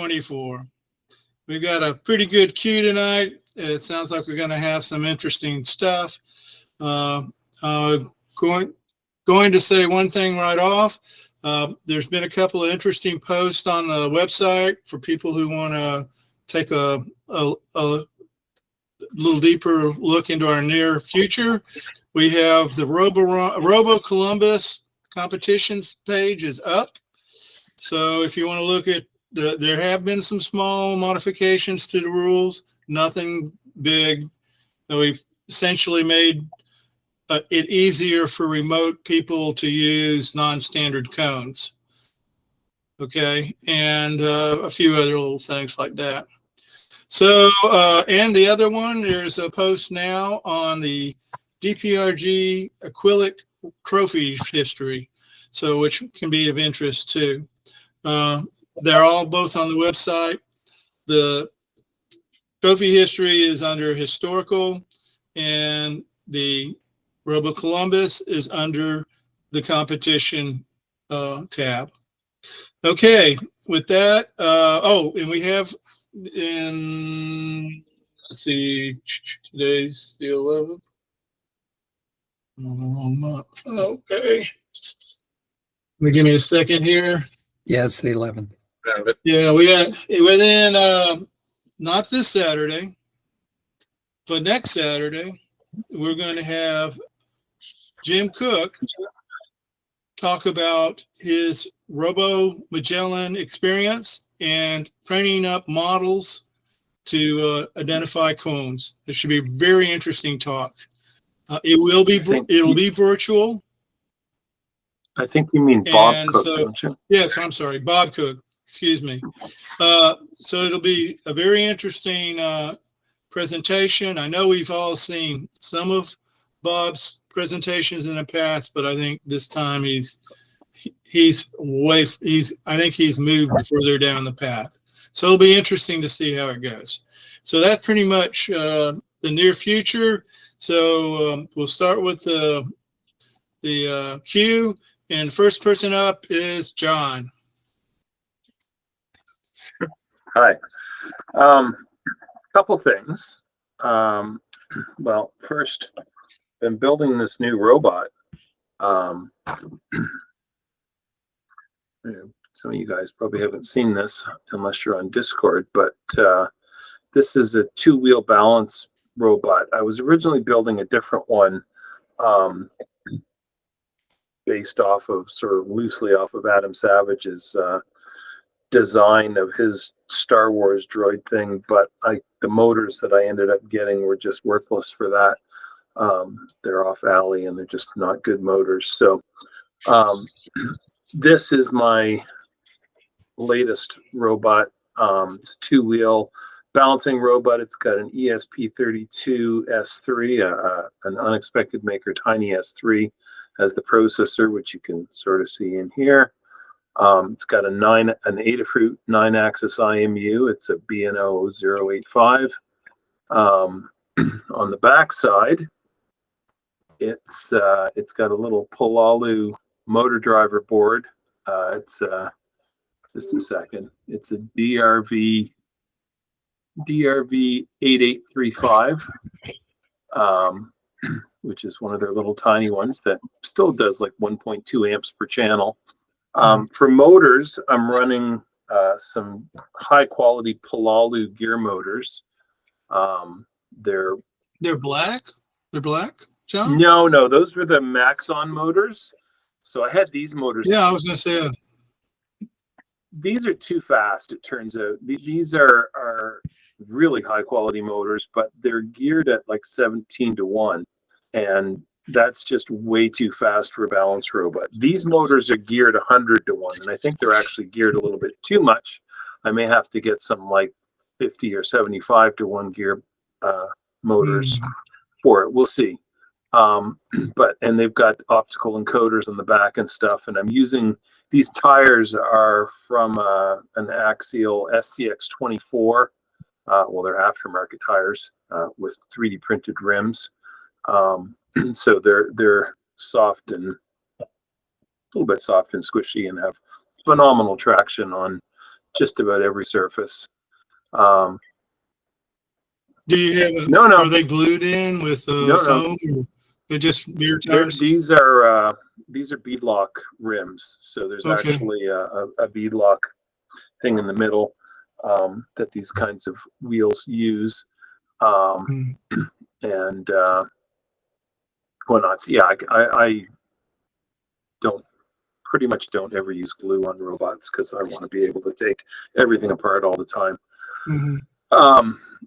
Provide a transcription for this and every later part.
24. We've got a pretty good queue tonight. It sounds like we're going to have some interesting stuff. Going to say one thing right off. There's been a couple of interesting posts on the website for people who want to take a little deeper look into our near future. We have the Robo Columbus competitions page is up. So if you want to look at there have been some small modifications to the rules, nothing big. We've essentially made it easier for remote people to use non-standard cones. Okay, and a few other little things like that. So, and the other one, there's a post now on the DPRG acrylic trophy history, so which can be of interest too. They're all both on the website. The trophy history is under historical, and the Robo Columbus is under the competition tab. Okay, with that, and we have let's see, today's the 11th. I'm on the wrong month. Okay. Give me a second here. Yeah, it's the 11th. Yeah, we had within not this Saturday, but next Saturday, we're going to have Jim Cook talk about his Robo Magellan experience and training up models to identify cones. It should be a very interesting talk. It'll be virtual. I think you mean Bob Cook, don't you? Yes, I'm sorry, Bob Cook. Excuse me. So it'll be a very interesting presentation. I know we've all seen some of Bob's presentations in the past, but I think this time I think he's moved further down the path. So it'll be interesting to see how it goes. So that's pretty much the near future. So we'll start with the queue, and the first person up is John. Hi. Couple things. Well, first, been building this new robot. Some of you guys probably haven't seen this unless you're on Discord, but this is a two-wheel balance robot. I was originally building a different one based off of loosely off of Adam Savage's design of his Star Wars droid thing, but the motors that I ended up getting were just worthless for that. They're off alley and they're just not good motors. So this is my latest robot. It's a two-wheel balancing robot. It's got an ESP32 S3, an unexpected maker tiny S3 as the processor, which you can sort of see in here. It's got an Adafruit 9-axis IMU. It's a BNO 085. On the back side, it's got a little Polalu motor driver board. It's just a second. It's a DRV 8835, which is one of their little tiny ones that still does like 1.2 amps per channel. For motors, I'm running some high quality Polalu gear motors. They're black. They're black, John? No, those were the Maxon motors. So I had these motors. Yeah, I was gonna say these are too fast, it turns out. These are really high quality motors, but they're geared at like 17:1, and that's just way too fast for a balance robot. These motors are geared 100:1, and I think they're actually geared a little bit too much. I may have to get some like 50 or 75:1 gear motors for it. We'll see. And they've got optical encoders on the back and stuff, and I'm using these tires are from an Axial SCX24. Well, they're aftermarket tires with 3D printed rims. So they're soft and a little bit soft and squishy and have phenomenal traction on just about every surface. Do you have No. Are they glued in with foam? Or they're just mirror tires? These are beadlock rims. So there's Okay. actually a beadlock thing in the middle that these kinds of wheels use. And whatnot. So yeah, I pretty much don't ever use glue on robots because I want to be able to take everything apart all the time.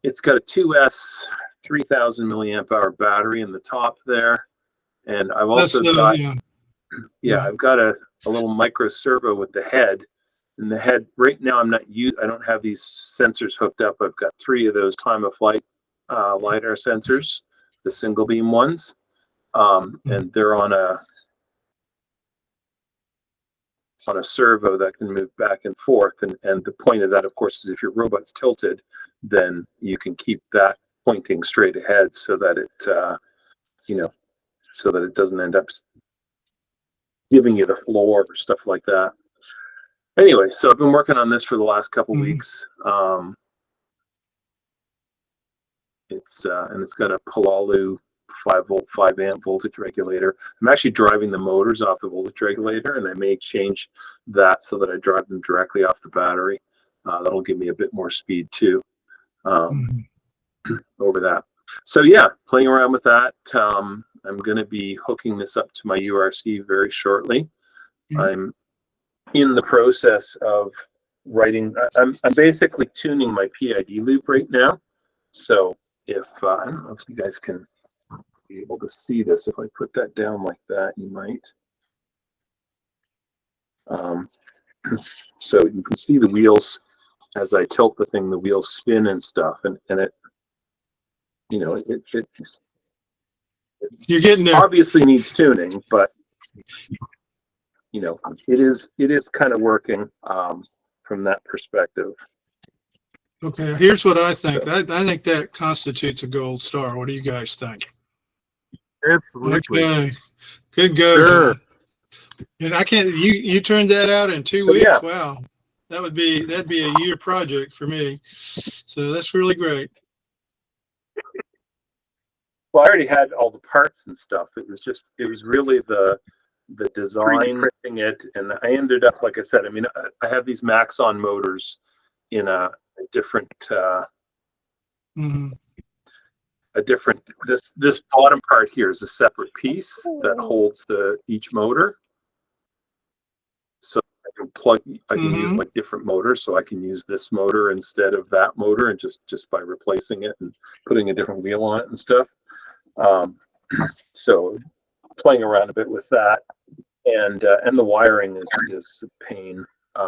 It's got a 2S 3000 milliamp hour battery in the top there, and I've also got I've got a little micro servo with the head. And the head right now I don't have these sensors hooked up. I've got 3 of those time of flight LiDAR sensors, the single beam ones, and they're on a servo that can move back and forth. And the point of that, of course, is if your robot's tilted, then you can keep that pointing straight ahead so that it, so that it doesn't end up giving you the floor or stuff like that. Anyway, so I've been working on this for the last couple weeks. It's got a Palalu 5-volt, 5-amp voltage regulator. I'm actually driving the motors off the voltage regulator, and I may change that so that I drive them directly off the battery. That'll give me a bit more speed too over that. So yeah, playing around with that. I'm going to be hooking this up to my URC very shortly. I'm in the process of writing. I'm basically tuning my PID loop right now. So if I don't know if you guys can be able to see this. If I put that down like that, you might. So you can see the wheels as I tilt the thing. The wheels spin and stuff, and it, it you're getting there. Obviously needs tuning, but it is kind of working from that perspective. Okay, here's what I think. I think that constitutes a gold star. What do you guys think? Absolutely. Okay, good go. Sure. And I can't. You turned that out in 2 weeks. Yeah. Wow, that'd be a year project for me. So that's really great. Well, I already had all the parts and stuff. It was really the design, printing it, and I ended up, like I said, I mean, I have these Maxon motors in a different this bottom part here is a separate piece that holds each motor. So I can use like different motors, so I can use this motor instead of that motor, and just by replacing it and putting a different wheel on it and stuff. So playing around a bit with that, and the wiring is a pain.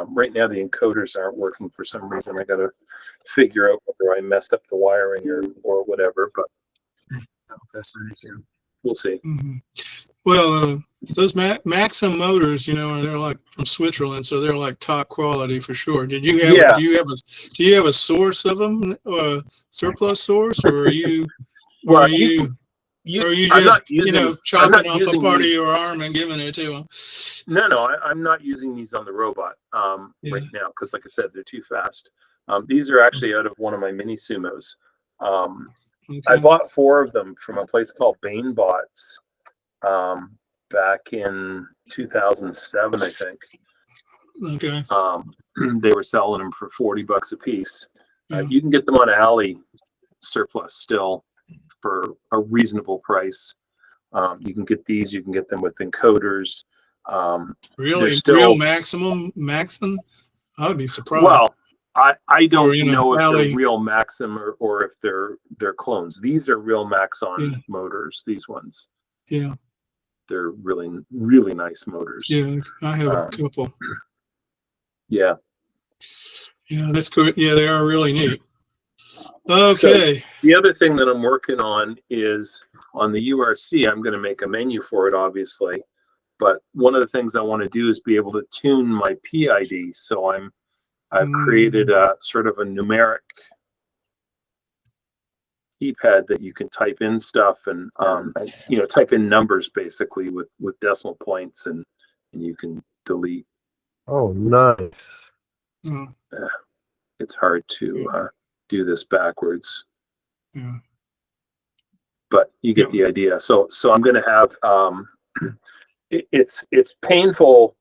Right now the encoders aren't working for some reason. I got to figure out whether I messed up the wiring or whatever, but we'll see. Well, those Maxim motors, they're like from Switzerland, so they're like top quality for sure. Do you have a source of them, or a surplus source, or are you? Well, are you just chopping off a part of your arm and giving it to them? No, I'm not using these on the robot right now because, like I said, they're too fast. These are actually out of one of my mini sumos. Okay. I bought 4 of them from a place called Bainbots back in 2007, I think. Okay. They were selling them for $40 a piece. You can get them on Alley surplus still for a reasonable price. You can get these. You can get them with encoders. Really, real Maxim? I would be surprised. Well, I don't know if Alley. they're real Maxim or if they're clones. These are real Maxon motors. These ones. Yeah. They're really, really nice motors. Yeah, I have a couple. Yeah. Yeah, that's good. Yeah, they are really neat. Okay. So the other thing that I'm working on is on the URC. I'm going to make a menu for it, obviously. But one of the things I want to do is be able to tune my PID. So I've created a sort of a numeric keypad that you can type in stuff and type in numbers basically with decimal points, and you can delete. Oh, nice. it's hard to do this backwards. Yeah. But you get the idea. So I'm going to have it's painful.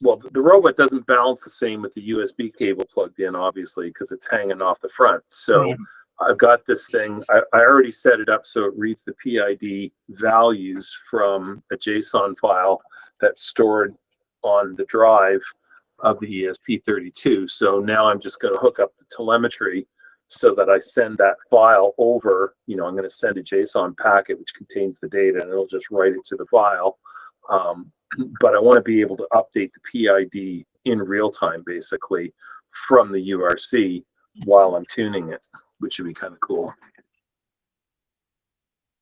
Well, the robot doesn't balance the same with the USB cable plugged in, obviously, because it's hanging off the front. So I've got this thing. I already set it up so it reads the PID values from a JSON file that's stored on the drive of the ESP32. So now I'm just going to hook up the telemetry so that I send that file over. I'm going to send a JSON packet which contains the data, and it'll just write it to the file. But I want to be able to update the PID in real time, basically, from the URC while I'm tuning it, which would be kind of cool.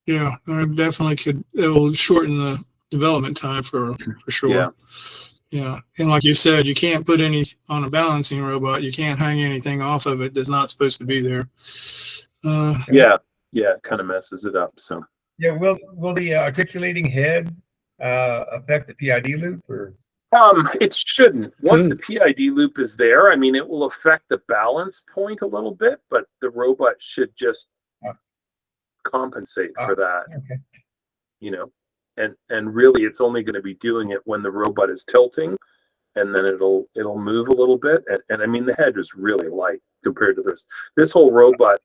Yeah, I definitely could. It will shorten the development time for sure. Yeah. Yeah, and like you said, you can't put any on a balancing robot. You can't hang anything off of it that's not supposed to be there. Yeah, it kind of messes it up. So yeah, will the articulating head affect the PID loop, or? It shouldn't. Once the PID loop is there, I mean, it will affect the balance point a little bit, but the robot should just compensate for that. Okay. And really, it's only going to be doing it when the robot is tilting, and then it'll move a little bit. And I mean, the head is really light compared to this. This whole robot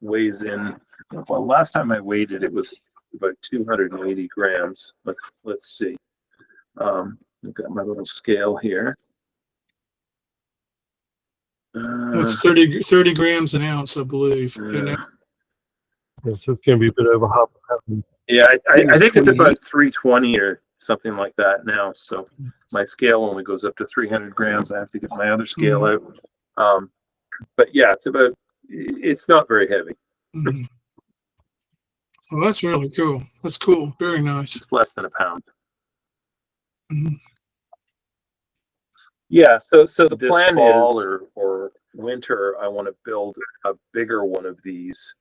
weighs in. Well, last time I weighed it, it was about 280 grams. Let's see. I've got my little scale here. That's 30 grams an ounce, I believe. Yes, it's going to be a bit over half. Yeah, I think it's about 320 or something like that now. So my scale only goes up to 300 grams. I have to get my other scale out. But yeah, it's not very heavy. Well, that's really cool. That's cool. Very nice. It's less than a pound. Yeah, so the plan fall is, or winter, I want to build a bigger one of these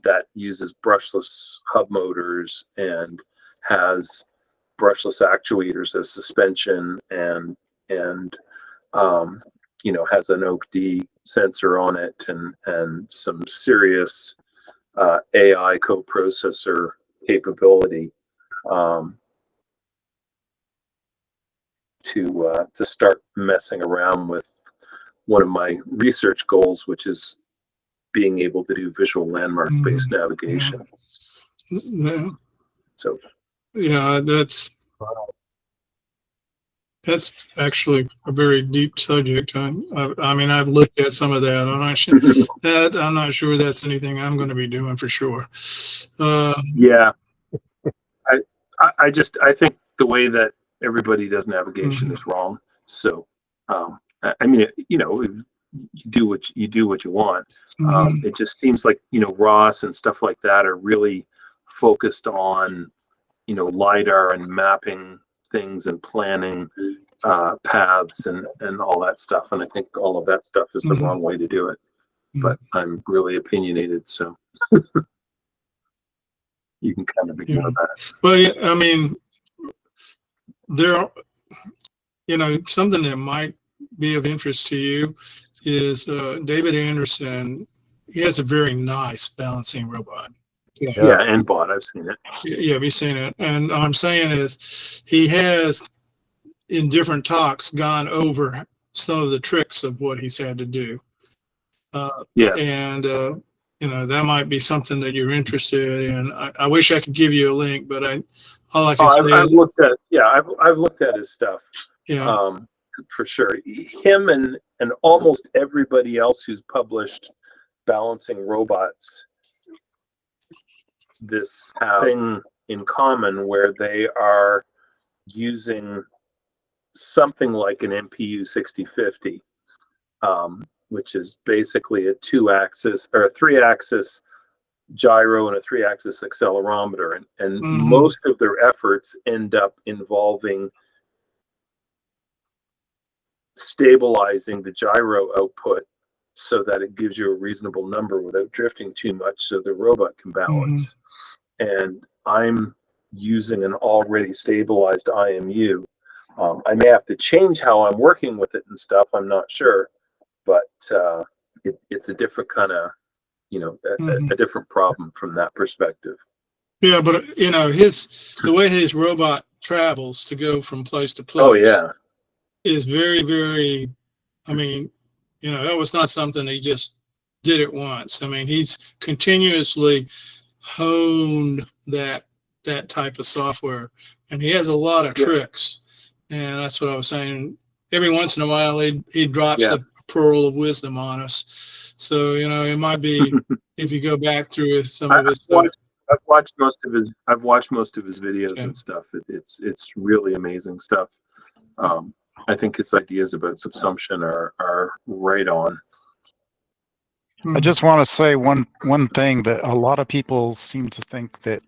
that uses brushless hub motors and has brushless actuators as suspension, and has an OAK-D sensor on it, and some serious AI coprocessor capability. To start messing around with one of my research goals, which is being able to do visual landmark-based navigation. Yeah. So, yeah, that's actually a very deep subject. I mean, I've looked at some of that. I'm not sure that's anything I'm going to be doing for sure. Yeah, I think the way that everybody does navigation is wrong. So, I mean, you do what you want. It just seems like, Ross and stuff like that are really focused on, LiDAR and mapping things and planning paths and all that stuff. And I think all of that stuff is the wrong way to do it. But I'm really opinionated, so you can kind of ignore that. Well, I mean, there are, something that might be of interest to you is David Anderson. He has a very nice balancing robot. Yeah, and bot. I've seen it. Yeah, we've seen it. And all I'm saying is he has, in different talks, gone over some of the tricks of what he's had to do. And, that might be something that you're interested in. I wish I could give you a link, but all I can say I've looked at his stuff. Yeah. For sure. Him and almost everybody else who's published balancing robots, this thing in common where they are using something like an MPU 6050, which is basically a 2-axis or a 3-axis gyro and a 3-axis accelerometer, and most of their efforts end up involving stabilizing the gyro output so that it gives you a reasonable number without drifting too much, so the robot can balance. And I'm using an already stabilized IMU I may have to change how I'm working with it and stuff. I'm not sure, but it's a different kind of, you know, a different problem from that perspective. Yeah, but you know, the way his robot travels to go from place to place. Oh yeah, is very, very. I mean, you know, that was not something he just did it once. I mean, he's continuously honed that type of software, and he has a lot of tricks. And that's what I was saying. Every once in a while, he drops a pearl of wisdom on us. So you know, it might be if you go back through some of his stuff. I've watched most of his videos and stuff. It's really amazing stuff. I think his ideas about subsumption are right on. I just want to say one thing that a lot of people seem to think that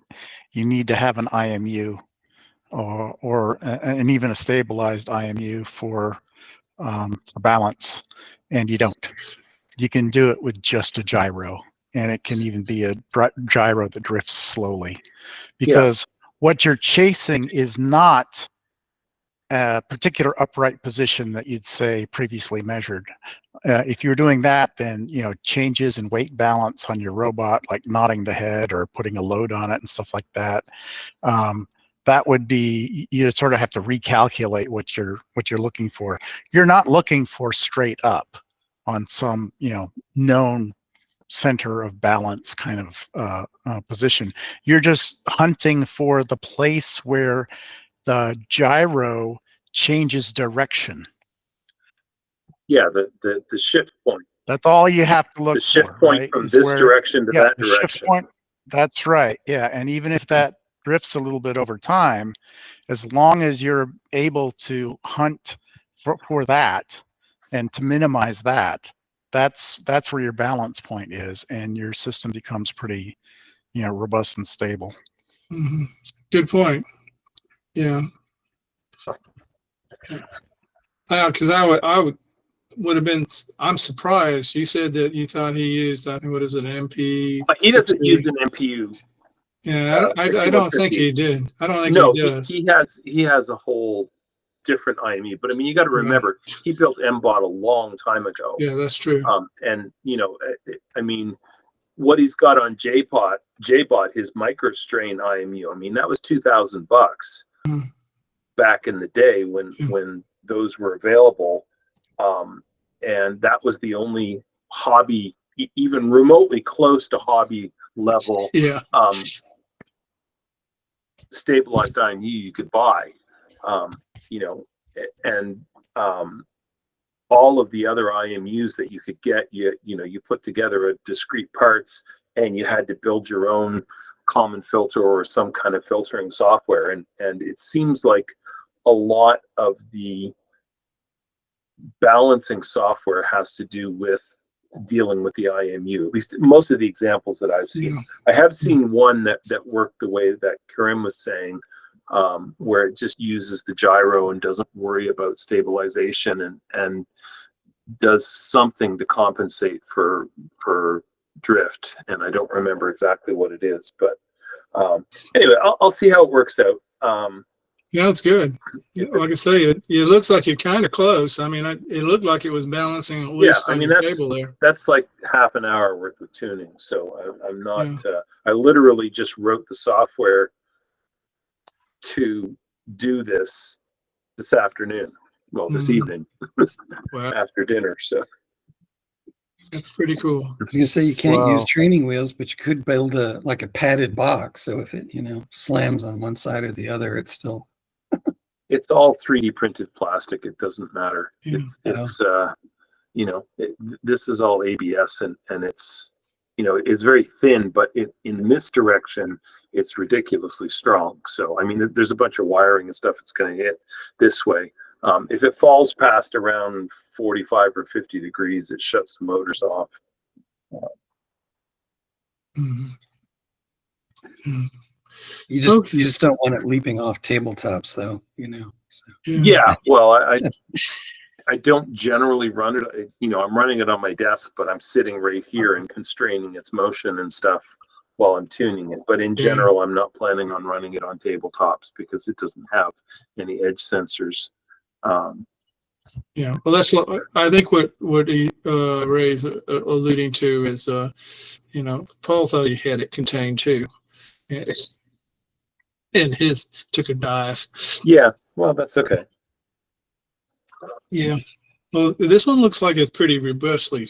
you need to have an IMU or and even a stabilized IMU for a balance, and you don't. You can do it with just a gyro, and it can even be a gyro that drifts slowly, because what you're chasing is not a particular upright position that you'd say previously measured. If you're doing that, then you know, changes in weight balance on your robot, like nodding the head or putting a load on it and stuff like that, that would be, you sort of have to recalculate what you're looking for. You're not looking for straight up on some, you know, known center of balance kind of position. You're just hunting for the place where the gyro changes direction. Yeah, the shift point. That's all you have to look for. The shift point, right? From this direction to that direction. Shift point, that's right. Yeah, and even if that drifts a little bit over time, as long as you're able to hunt for that and to minimize that, that's where your balance point is, and your system becomes pretty, you know, robust and stable. Mm-hmm. Good point. Yeah. Because I would have been. I'm surprised. You said that you thought he used, I think, what is it, an MP? He doesn't use an MPU. Yeah, I don't think he did. I don't think he does. He has a whole different IMU. But I mean, you got to remember, he built MBOT a long time ago. Yeah, that's true. And you know, I mean, what he's got on JBOT, his microstrain IMU. I mean, that was $2,000 back in the day when those were available. And that was the only hobby, even remotely close to hobby level, stabilized IMU you could buy. You know, and all of the other IMUs that you could get, you know, you put together discrete parts, and you had to build your own common filter or some kind of filtering software. And it seems like a lot of the balancing software has to do with dealing with the IMU. At least most of the examples that I've seen. I have seen one that worked the way that Karim was saying, where it just uses the gyro and doesn't worry about stabilization and does something to compensate for drift. And I don't remember exactly what it is, but anyway, I'll see how it works out. Yeah, that's good. Like I say, it looks like you're kind of close. I mean, it looked like it was balancing at least on the table there. That's like half an hour worth of tuning. So I'm not. I literally just wrote the software to do this afternoon. Well, this evening after dinner. So that's pretty cool. I was gonna say you can't use training wheels, but you could build a padded box. So if it, you know, slams on one side or the other, it's still. It's all 3D printed plastic. It doesn't matter. Yeah. It's you know, this is all ABS, and it's, you know, it's very thin, but in this direction, it's ridiculously strong. So I mean, there's a bunch of wiring and stuff it's going to hit this way. If it falls past around 45 or 50 degrees, it shuts the motors off. You just don't want it leaping off tabletops, though, you know. So. Yeah, well, I don't generally run it. You know, I'm running it on my desk, but I'm sitting right here and constraining its motion and stuff while I'm tuning it. But in general, I'm not planning on running it on tabletops because it doesn't have any edge sensors. Yeah, well, that's I think what he Ray's alluding to is Paul thought he had it contained too, and his took a dive. Yeah, well, that's okay. Yeah, well, this one looks like it's pretty robustly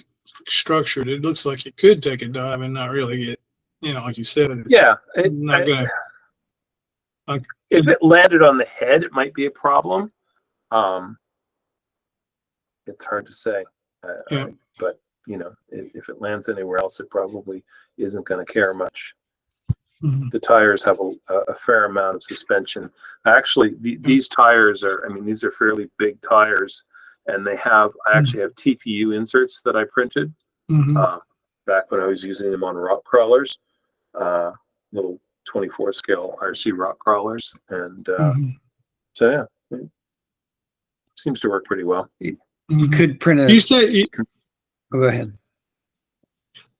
structured. It looks like it could take a dive and not really get, like you said, it's Yeah, not gonna. If it landed on the head, it might be a problem. It's hard to say, but if it lands anywhere else, it probably isn't going to care much. Mhm. The tires have a fair amount of suspension. Actually, these tires these are fairly big tires, and I actually have TPU inserts that I printed back when I was using them on rock crawlers, little 24 scale RC rock crawlers, and so yeah, it seems to work pretty well. You could print a. You said Go ahead.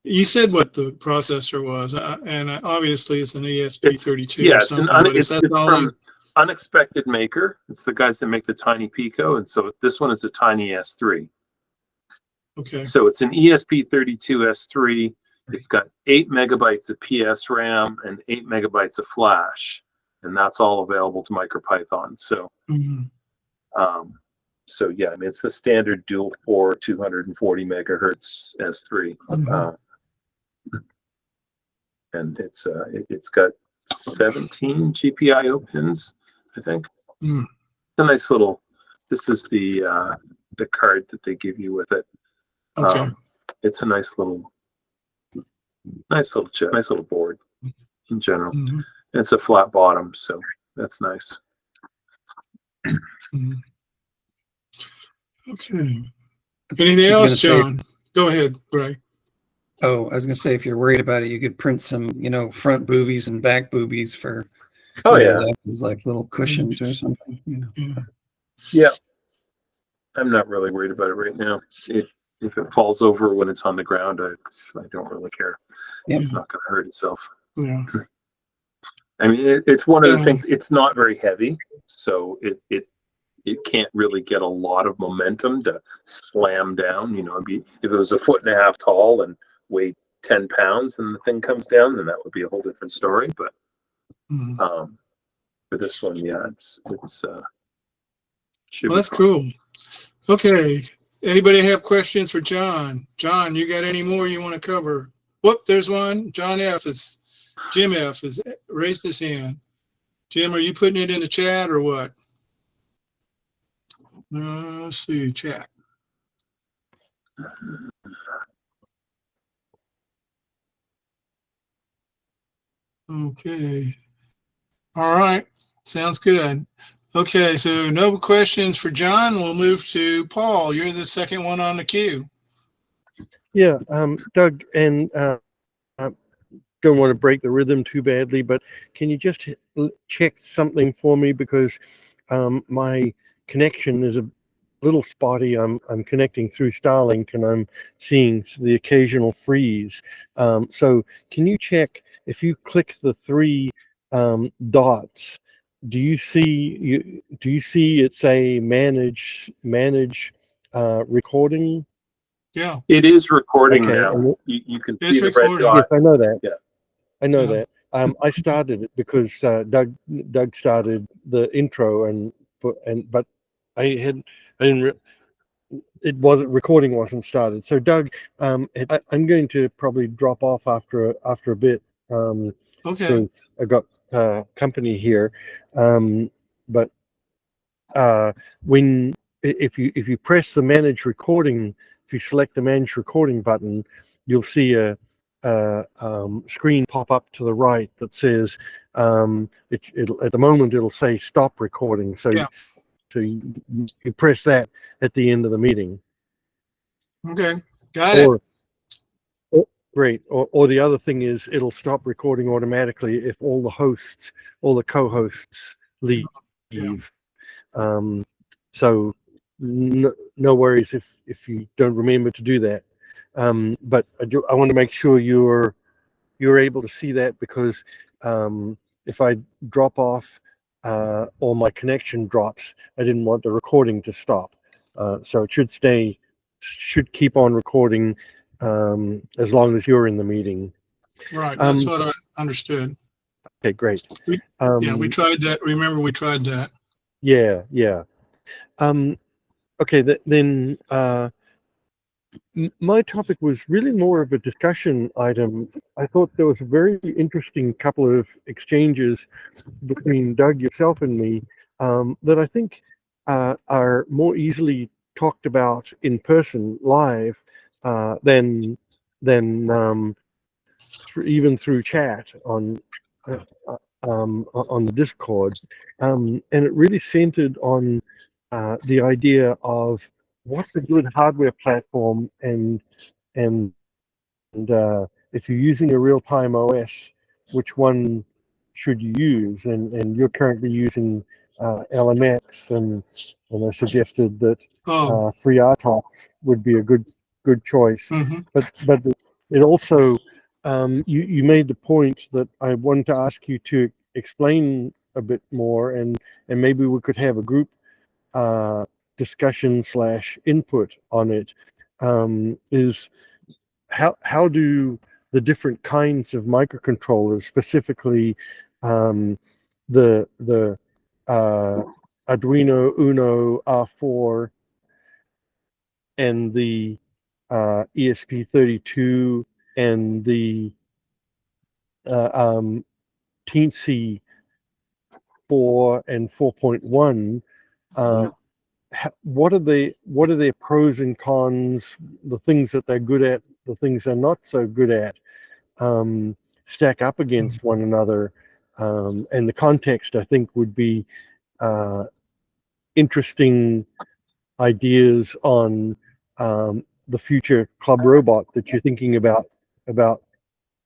you said what the processor was, and obviously it's an ESP32. Yeah, or it's something, it's from Unexpected Maker. It's the guys that make the tiny Pico, and so this one is a tiny S3. Okay. So it's an ESP32 S3. It's got 8 megabytes of PS RAM and 8 megabytes of flash, and that's all available to MicroPython. So, so yeah, it's the standard dual 4 240 megahertz S3, and it's got 17 GPIO pins, I think. It's a nice little. This is the card that they give you with it. Okay. It's a nice little chip, nice little board in general. And it's a flat bottom, so that's nice. Okay. Anything else, John? Go ahead, Ray. Oh, I was gonna say, if you're worried about it, you could print some, front boobies and back boobies for. Like little cushions or something. Yeah. I'm not really worried about it right now. If it falls over when it's on the ground, I don't really care. Yeah. It's not going to hurt itself. Yeah. It's one of the things. It's not very heavy, so it can't really get a lot of momentum to slam down. If it was 1.5 feet tall and weighed 10 pounds, and the thing comes down, then that would be a whole different story. But for this one, yeah, it's well, that's cool. Okay. Anybody have questions for John? John, you got any more you want to cover? Whoop, there's one. Jim F. has raised his hand. Jim, are you putting it in the chat or what? Let's see, chat. Okay. All right. Sounds good. Okay, so no questions for John. We'll move to Paul. You're the second one on the queue. Yeah, Doug, and I don't want to break the rhythm too badly, but can you just check something for me, because my connection is a little spotty. I'm connecting through Starlink, and I'm seeing the occasional freeze. So can you check if you click the 3 dots? Do you see it say manage recording? Yeah, it is recording Okay, now. You can it's see the red recording. dot. yes, I know that. Yeah. I know Yeah. that. I started it because Doug started the intro, but it wasn't recording, wasn't started. So Doug, I'm going to probably drop off after a bit. Okay. Because I got company here, but if you press the manage recording, if you select the manage recording button, you'll see a screen pop up to the right that says it'll at the moment it'll say stop recording. So you press that at the end of the meeting. Okay, got it. Great. Or the other thing is it'll stop recording automatically if all the co-hosts leave. Yeah. So no worries if you don't remember to do that. But I want to make sure you're able to see that, because if I drop off, or my connection drops, I didn't want the recording to stop. So it should keep on recording as long as you're in the meeting. Right, that's what I understood. Okay, great. Yeah, we tried that. Remember, we tried that. Yeah. Okay, then my topic was really more of a discussion item. I thought there was a very interesting couple of exchanges between Doug, yourself, and me that I think are more easily talked about in person, live, than even through chat uh, on the Discord, and it really centered on the idea of what's a good hardware platform, and if you're using a real-time OS, which one should you use? And you're currently using LMX, and I suggested that free Ad-hoc would be a good choice. Mm-hmm. But it also you made the point that I wanted to ask you to explain a bit more, and maybe we could have a group discussion / input on it. Is how do the different kinds of microcontrollers, specifically the Arduino Uno R4 and the ESP32 and the Teensy 4 and 4.1, what are their pros and cons, the things that they're good at, the things they're not so good at, stack up against one another, and the context, I think, would be interesting ideas on the future club robot that you're thinking about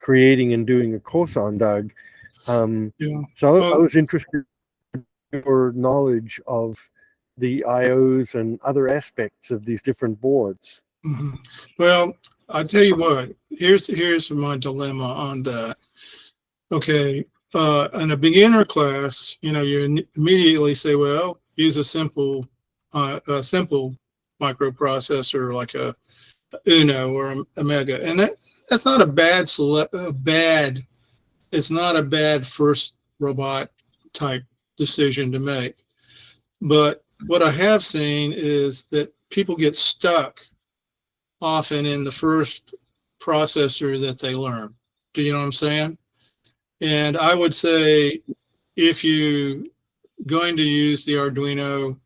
creating and doing a course on, Doug. So I was interested in your knowledge of the IOs and other aspects of these different boards. Mm-hmm. Well, I tell you what, here's my dilemma on that. Okay, in a beginner class, you immediately say, well, use a simple microprocessor like a Uno or a Mega, and that's not a bad it's not a bad first robot type decision to make. But what I have seen is that people get stuck often in the first processor that they learn. Do you know what I'm saying? And I would say if you're going to use the Arduino,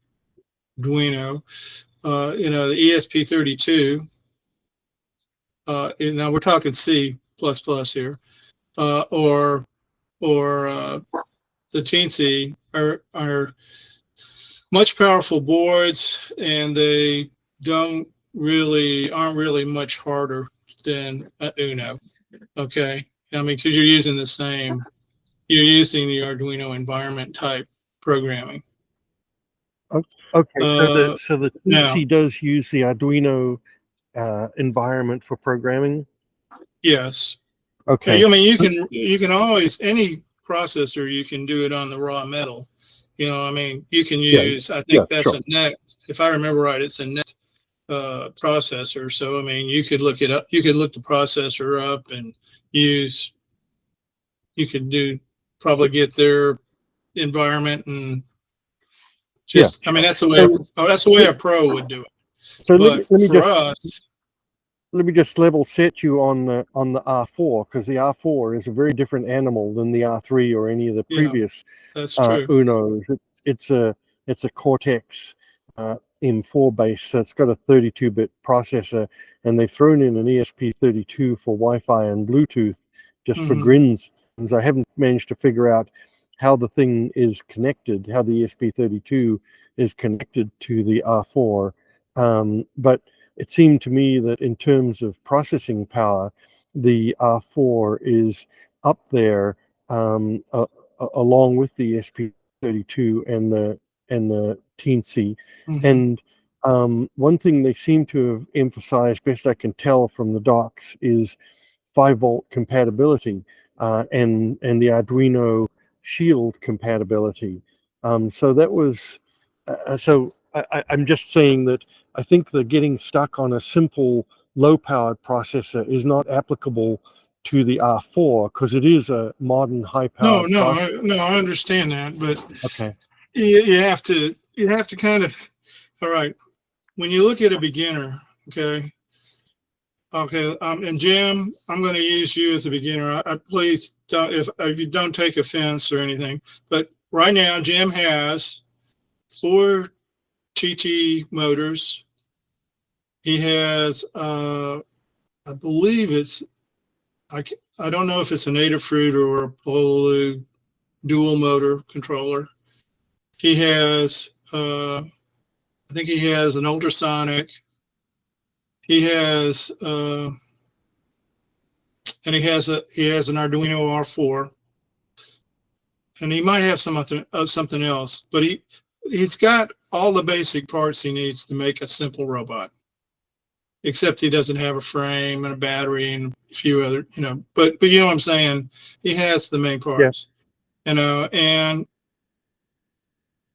the ESP32, now we're talking C++ here, or the Teensy are much powerful boards, and they aren't really much harder than a Uno. Okay, I mean, because you're using the Arduino environment type programming. Okay, so the Teensy does use the Arduino environment for programming. Yes. Okay. I mean, you can always, any processor, you can do it on the raw metal. I mean, you can use, I think that's a NET, if I remember right, it's a NET processor. So, I mean, you could look it up, you could look the processor up and you could probably get their environment and just, I mean, that's the way a pro would do it. So but let me just level set you on the R4, because the R4 is a very different animal than the R3 or any of the previous Unos. It's a Cortex M4 base, so it's got a 32-bit processor, and they've thrown in an ESP32 for Wi-Fi and Bluetooth just for grins. I haven't managed to figure out how the thing is connected, how the ESP32 is connected to the R4, but it seemed to me that in terms of processing power, the R4 is up there along with the ESP32 and the Teensy. And one thing they seem to have emphasized, best I can tell from the docs, is 5-volt compatibility and the Arduino Shield compatibility. So that was, I'm just saying that I think that getting stuck on a simple low-powered processor is not applicable to the R4 because it is a modern high-powered processor. I understand that, but Okay. you have to kind of, all right, when you look at a beginner, okay, and Jim, I'm going to use you as a beginner. I please don't, if you don't take offense or anything, but right now Jim has 4 TT motors. He has, I believe it's, I don't know if it's a native fruit or a Polo dual motor controller. He has, I think he has an ultrasonic. He has, and he has an Arduino R4, and he might have something else, but he's got all the basic parts he needs to make a simple robot, except he doesn't have a frame and a battery and a few other, but you know what I'm saying? He has the main parts, and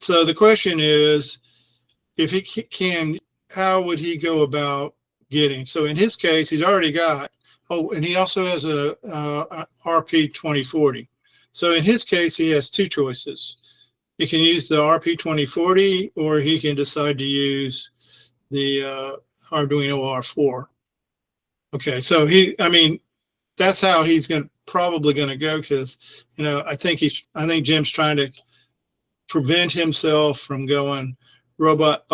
so the question is, if he can, how would he go about getting? So in his case, he's already got, and he also has a RP 2040. So in his case, he has 2 choices. He can use the RP 2040, or he can decide to use the Arduino R4. Okay, so that's how he's probably going to go, because I think Jim's trying to prevent himself from going robot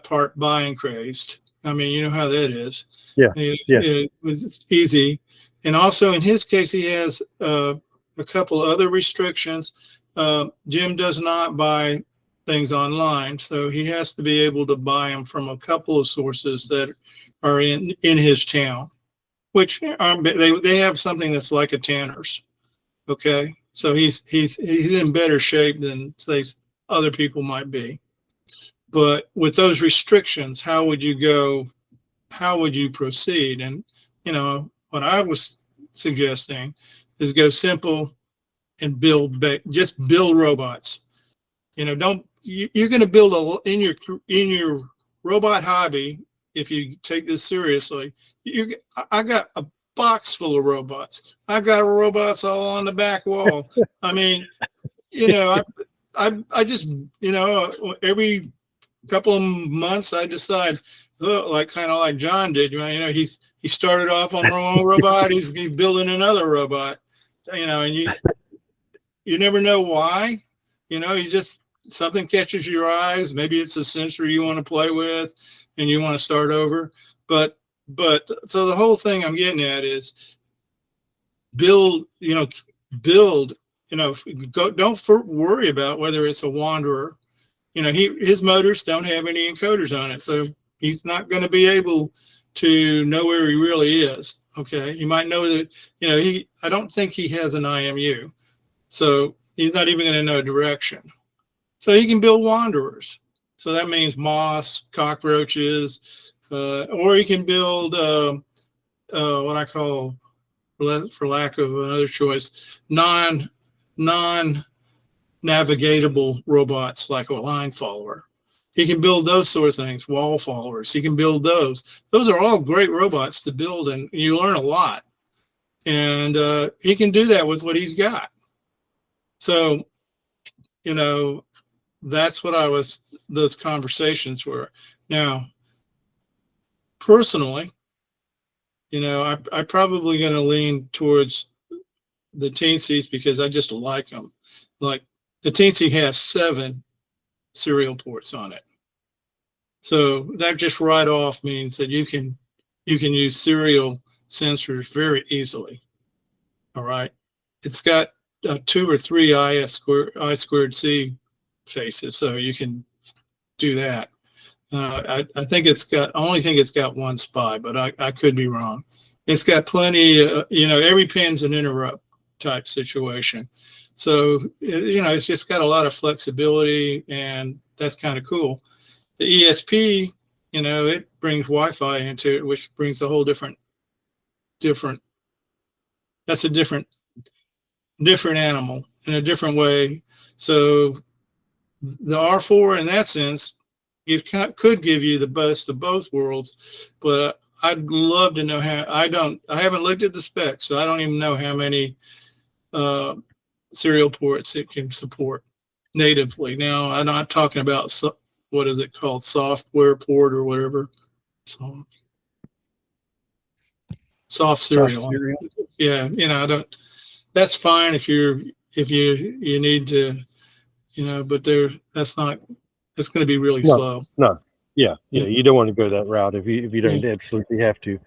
part buying crazed. You know how that is. Yeah. It was easy. And also in his case, he has a couple of other restrictions. Jim does not buy things online, so he has to be able to buy them from a couple of sources that are in his town, which they have something that's like a Tanner's. Okay, so he's in better shape than, say, other people might be. But with those restrictions, how would you go? How would you proceed? And what I was suggesting is go simple and just build robots. You're going to build in your robot hobby. If you take this seriously, I got a box full of robots. I've got robots all on the back wall. I just, every couple of months I decide, kind of like John did. He started off on one robot. He's building another robot. And you never know why. You just, something catches your eyes. Maybe it's a sensor you want to play with, and you want to start over. But so the whole thing I'm getting at is build. Don't worry about whether it's a wanderer. His motors don't have any encoders on it, so he's not going to be able to know where he really is. Okay, he might know that. I don't think he has an IMU, so he's not even going to know direction. So he can build wanderers. So that means moths, cockroaches, or he can build what I call, for lack of another choice, non-navigatable robots, like a line follower. He can build those sort of things, wall followers. He can build those. Those are all great robots to build, and you learn a lot. And he can do that with what he's got. So, that's what those conversations were. Now, personally, I'm probably going to lean towards the Teensies because I just like them. Like, the Teensy has 7 serial ports on it. So that just right off means that you can use serial sensors very easily. All right. It's got 2 or 3 I2C faces, so you can do that. I think I only think it's got 1 SPI, but I could be wrong. It's got plenty, every pin's an interrupt type situation. So, it's just got a lot of flexibility, and that's kind of cool. The ESP, it brings Wi-Fi into it, which brings a whole different, that's a different animal in a different way. So the R4 in that sense, it could give you the best of both worlds, but I'd love to know how. I haven't looked at the specs, so I don't even know how many serial ports it can support natively. Now, I'm not talking about what is it called, software port or whatever. So, soft serial. Yeah, I don't. That's fine if you need to, but that's not. It's going to be really slow. No. Yeah. You don't want to go that route if you don't absolutely have to.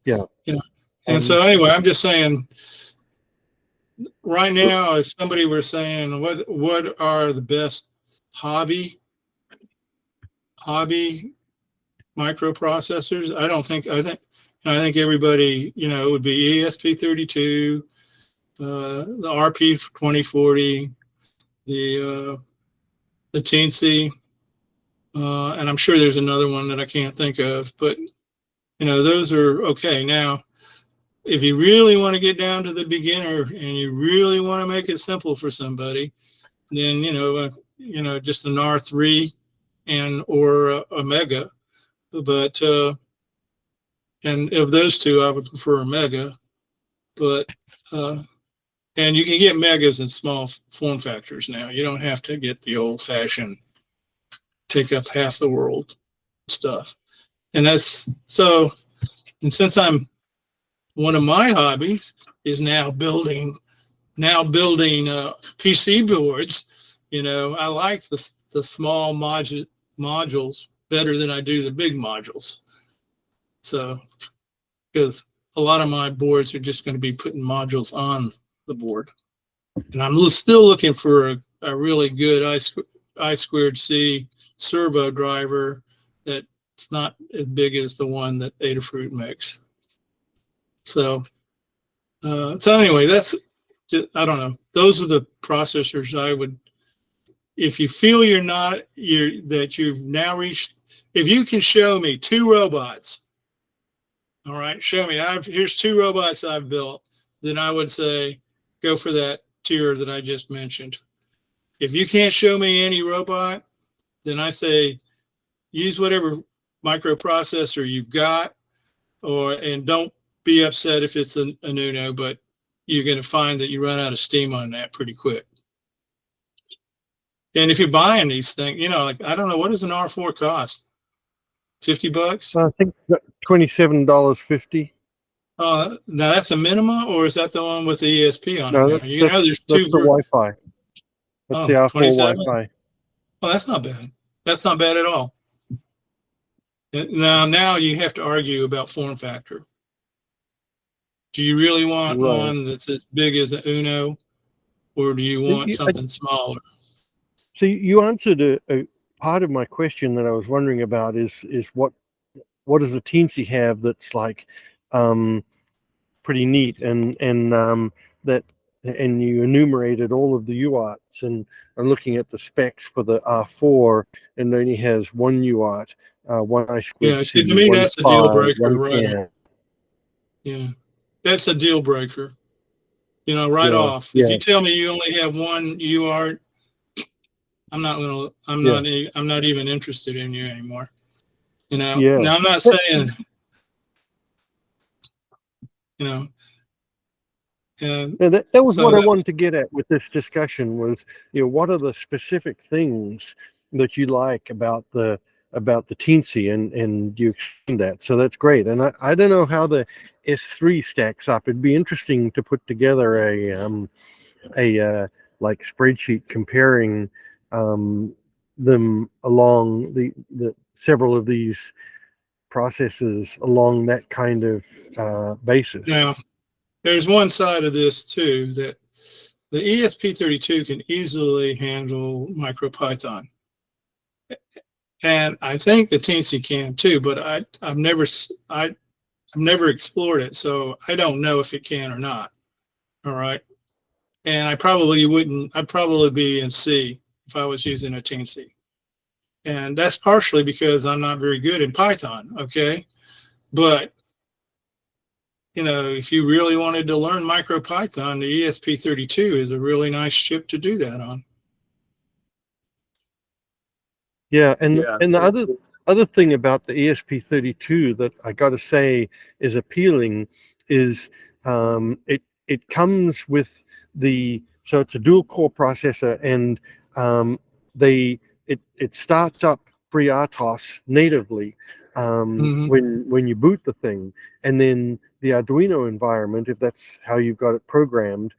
Yeah. And so anyway, I'm just saying, right now, if somebody were saying what are the best hobby microprocessors, I think everybody, it would be ESP32, the RP2040, the Teensy, and I'm sure there's another one that I can't think of, but those are okay. Now, if you really want to get down to the beginner and you really want to make it simple for somebody, then just an R3 or a Mega. But and of those two, I would prefer a Mega. But and you can get Megas in small form factors now. You don't have to get the old-fashioned take up half the world stuff. And that's so. And since one of my hobbies is now building PC boards, I like the small modules better than I do the big modules. So, because a lot of my boards are just going to be putting modules on the board, and I'm still looking for a really good I2C servo driver that's not as big as the one that Adafruit makes. So anyway, that's just, I don't know. Those are the processors I would, if you feel that you've now reached, if you can show me 2 robots, all right, show me, here's 2 robots I've built, then I would say go for that tier that I just mentioned. If you can't show me any robot, then I say use whatever microprocessor you've got, and don't be upset if it's an Uno, but you're going to find that you run out of steam on that pretty quick. And if you're buying these things, like, I don't know, what does an R4 cost? $50? I think $27.50. Now that's a minimum, or is that the one with the ESP on it? There's 2. That's the Wi-Fi. That's the R4 Wi-Fi. Oh, that's not bad. That's not bad at all. Now you have to argue about form factor. Do you really want one that's as big as an Uno, or do you want something smaller? So you answered a part of my question that I was wondering about is what does the Teensy have that's like pretty neat, and you enumerated all of the UARTs, and I'm looking at the specs for the R4, and it only has 1 UART, 1 I2C. Yeah, see, to me that's a deal breaker, right? Yeah, that's a deal breaker. Right off. If you tell me you only have 1 UART, I'm not even interested in you anymore. Now I'm not saying, that was what I wanted to get at with this discussion was, what are the specific things that you like about the Teensy, and you explained that. So that's great. And I don't know how the S3 stacks up. It'd be interesting to put together a like spreadsheet comparing them along the several of these processes along that kind of basis. Now, there's one side of this too, that the ESP32 can easily handle MicroPython, and I think the Teensy can too. But I've never explored it, so I don't know if it can or not. All right, and I probably wouldn't. I'd probably be in C if I was using a Teensy, and that's partially because I'm not very good in Python. Okay, but if you really wanted to learn MicroPython, the ESP32 is a really nice chip to do that on. Yeah, and Yeah. and the other thing about the ESP32 that I got to say is appealing is it comes with so it's a dual core processor, and it starts up FreeRTOS natively when you boot the thing, and then the Arduino environment, if that's how you've got it programmed,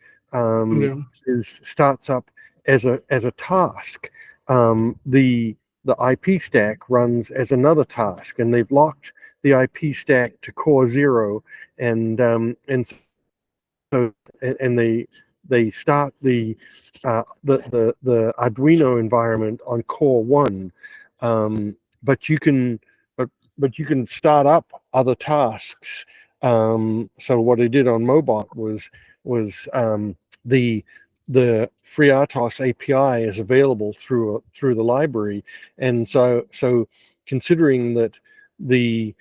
starts up as a task. The IP stack runs as another task, and they've locked the IP stack to core 0, and so they start the Arduino environment on core 1, but you can start up other tasks. So what I did on Mobot was the FreeRTOS API is available through the library, and so considering that the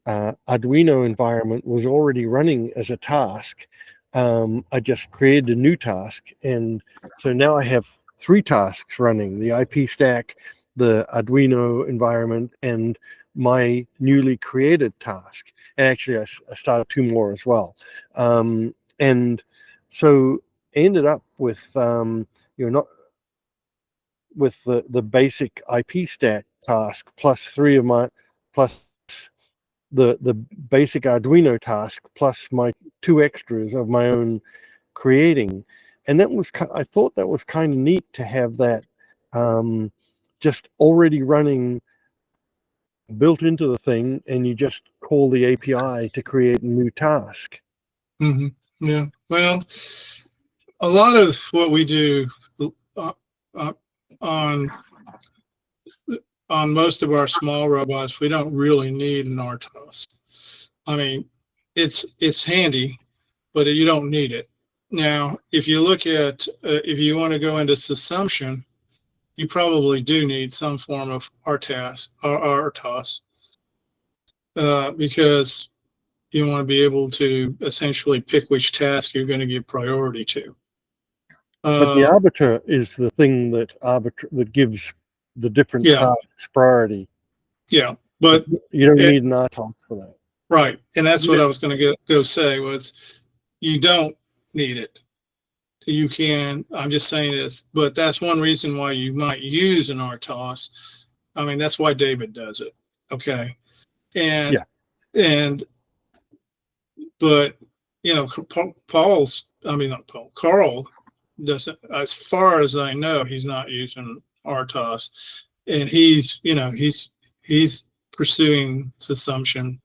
Arduino environment was already running as a task, I just created a new task, and so now I have 3 tasks running: the IP stack, the Arduino environment, and my newly created task. And actually, I started 2 more as well, and so ended up with not with the basic IP stack task plus 3 of my plus the basic Arduino task plus my 2 extras of my own creating. And I thought that was kind of neat to have that just already running built into the thing, and you just call the API to create a new task. Yeah, well, a lot of what we do on most of our small robots, we don't really need an RTOS. I mean, it's handy, but you don't need it. Now, if you look at if you want to go into subsumption, you probably do need some form of RTOS, because you want to be able to essentially pick which task you're going to give priority to. But the arbiter is the thing that gives the different tasks priority. Yeah, but you don't need an RTOS for that. Right, and that's what I was going to go say was you don't need it. You can, I'm just saying this, but that's one reason why you might use an RTOS. I mean, that's why David does it. Okay. And, but, Carl doesn't, as far as I know, he's not using RTOS, and he's pursuing subsumption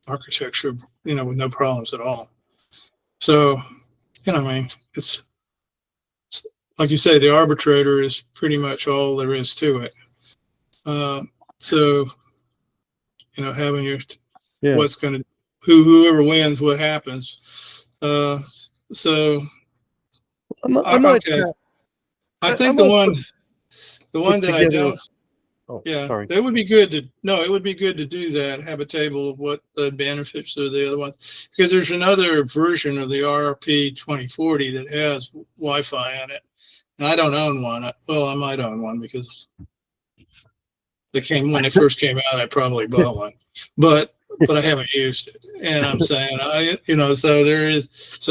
architecture, with no problems at all. So, it's like you say, the arbitrator is pretty much all there is to it. So, having your what's going to whoever wins, what happens. So, okay. I think the one that I don't. Sorry. It would be good to do that, have a table of what the benefits of the other ones, because there's another version of the RP 2040 that has Wi-Fi in it. And I don't own one. Well, I might own one because when it first came out, I probably bought one, but I haven't used it. And I'm saying, so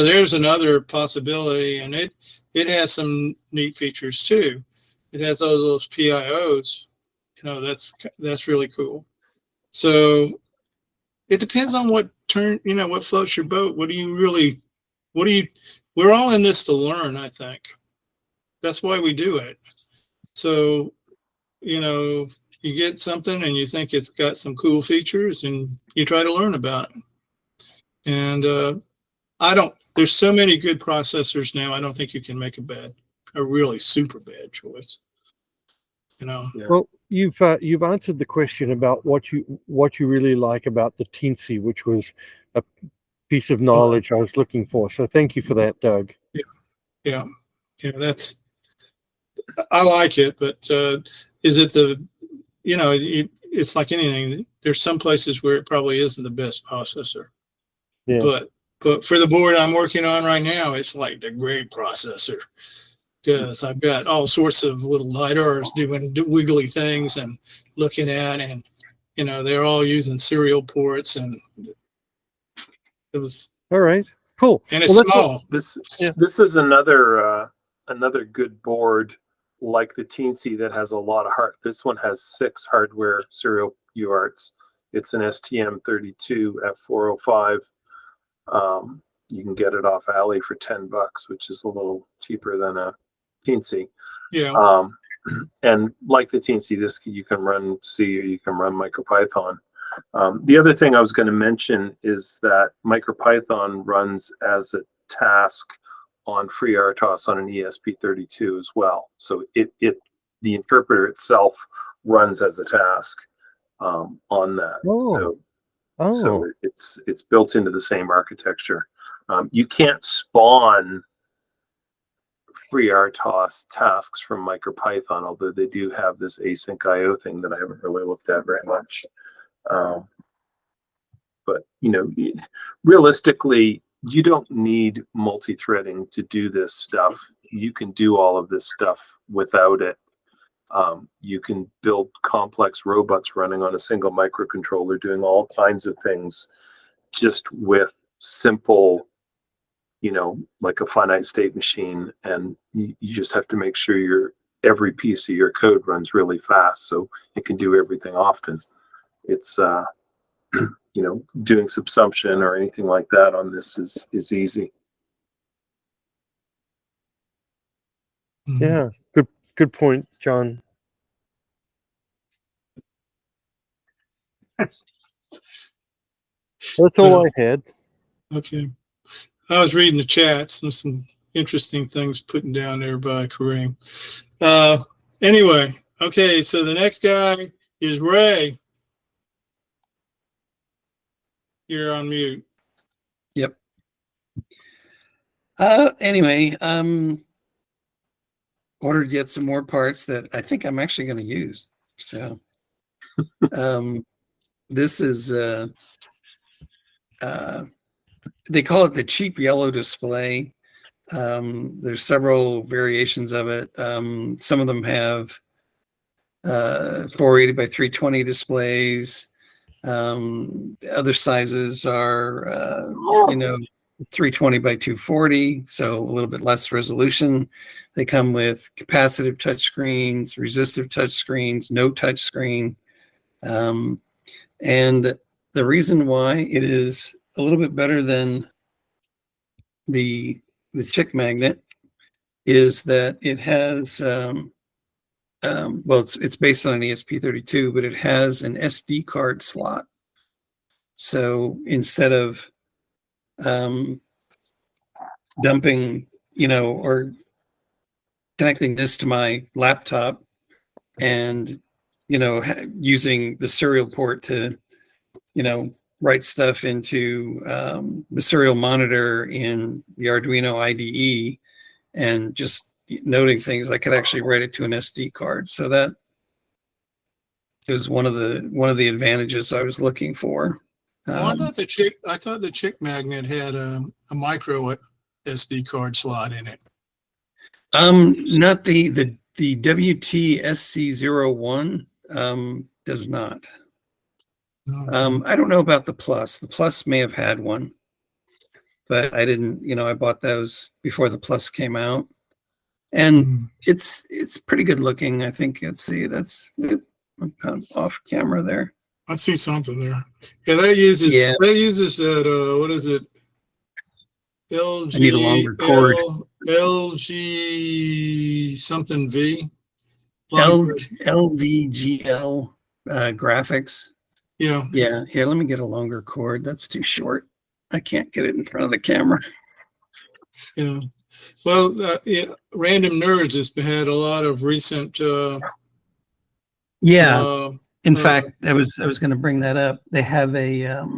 there's another possibility, and it has some neat features too. It has all those PIOs. That's really cool. So it depends on what floats your boat. We're all in this to learn, I think. That's why we do it. So, you get something and you think it's got some cool features and you try to learn about it. And there's so many good processors now, I don't think you can make a really super bad choice. Well, you've answered the question about what you really like about the Teensy, which was a piece of knowledge I was looking for. So thank you for that, Doug. Yeah, I like it, but is it it's like anything. There's some places where it probably isn't the best processor. Yeah. But for the board I'm working on right now, it's like the great processor. because I've got all sorts of little LiDARs doing wiggly things and looking at, and they're all using serial ports, and it was All right. Cool. and it's Well, that's small. This is another good board like the Teensy that has a lot of this one has 6 hardware serial UARTs. It's an STM32 F405. You can get it off Alley for $10, which is a little cheaper than a Teensy. Yeah. And like the Teensy, this you can run C or you can run MicroPython. The other thing I was going to mention is that MicroPython runs as a task on FreeRTOS on an ESP32 as well. So the interpreter itself runs as a task on that. So it's built into the same architecture. You can't spawn FreeRTOS tasks from MicroPython, although they do have this async IO thing that I haven't really looked at very much. But realistically, you don't need multi-threading to do this stuff. You can do all of this stuff without it. You can build complex robots running on a single microcontroller, doing all kinds of things just with simple, like a finite state machine. And you just have to make sure every piece of your code runs really fast so it can do everything often. It's doing subsumption or anything like that on this is easy. Yeah, good point, John. That's all I had. Okay. I was reading the chats and some interesting things putting down there by Kareem. Anyway, okay, so the next guy is Ray. You're on mute. Yep. Anyway, ordered yet some more parts that I think I'm actually going to use. So, this is they call it the cheap yellow display. There's several variations of it. Some of them have 480 by 320 displays. Other sizes are 320 by 240, so a little bit less resolution. They come with capacitive touchscreens, resistive touchscreens, no touchscreen. And the reason why it is a little bit better than the chick magnet is that it has it's based on an ESP32, but it has an SD card slot. So instead of dumping, or connecting this to my laptop and, using the serial port to, write stuff into the serial monitor in the Arduino IDE and just noting things, I could actually write it to an SD card. So that is one of the advantages I was looking for. Well, I thought the chick magnet had a micro SD card slot in it. Not the WTSC01 does not. Okay. I don't know about the Plus. The Plus may have had one, but I didn't. I bought those before the Plus came out, and it's pretty good looking. I think. Let's see. I'm kind of off camera there. I see something there. Yeah, that uses that. What is it? LG. I need a longer cord. LG something V. LVGL graphics. Yeah. Yeah. Here, let me get a longer cord. That's too short. I can't get it in front of the camera. Yeah. Well, Random Nerds has had a lot of recent. In fact, I was going to bring that up. They have a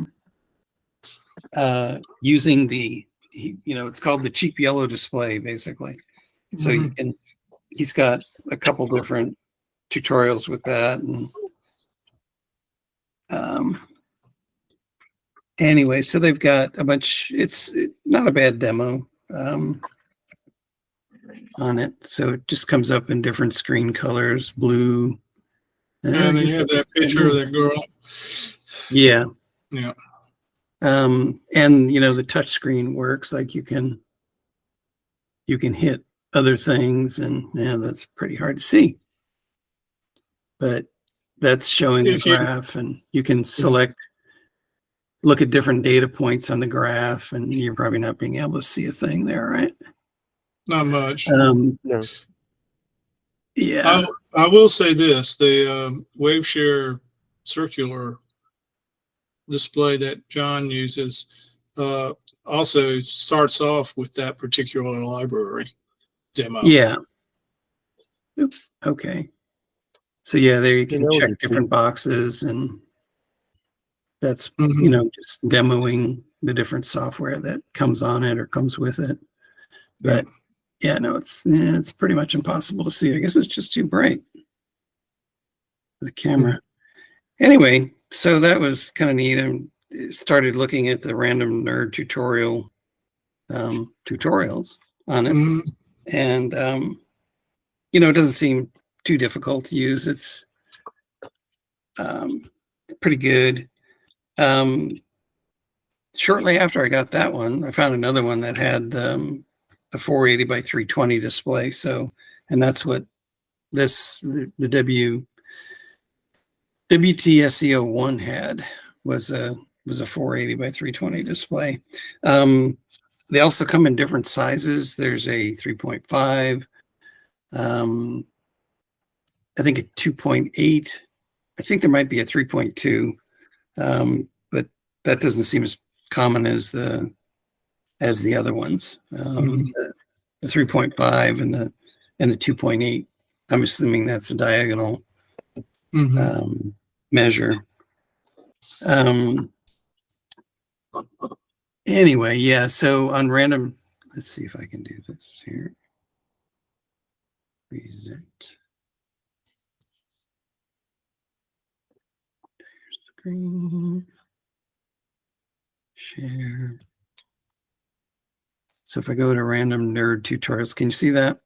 using the it's called the cheap yellow display, basically. So he's got a couple different tutorials with that, and anyway, so they've got a bunch. It's not a bad demo. on it. So it just comes up in different screen colors, blue. And then you have that picture of that girl. Yeah. Yeah. And you know, the touch screen works, like you can hit other things, and yeah, that's pretty hard to see. But that's showing the If you- graph, and you can select, look at different data points on the graph, and you're probably not being able to see a thing there, right? Not much. No. Yeah. I will say this, the WaveShare circular display that John uses also starts off with that particular library demo. Yeah. Oop, okay. So yeah, there you can that was check a different boxes, and that's, Mhm. you know, just demoing the different software that comes on it or comes with it. But yeah, no, it's pretty much impossible to see. I guess it's just too bright, the camera. Anyway, so that was kind of neat. And started looking at the Random Nerd tutorials on it. Mhm. And you know, it doesn't seem too difficult to use. It's pretty good. Shortly after I got that one, I found another one that had a 480 by 320 display. So, and that's what the WTSEO1 had, was a 480 by 320 display. They also come in different sizes. There's a 3.5, I think a 2.8. I think there might be a 3.2, but that doesn't seem as common as the other ones. The 3.5 and the 2.8. I'm assuming that's a diagonal measure. Anyway, yeah. So on random, let's see if I can do this here. Present. Screen. Share. So if I go to Random Nerd Tutorials, can you see that?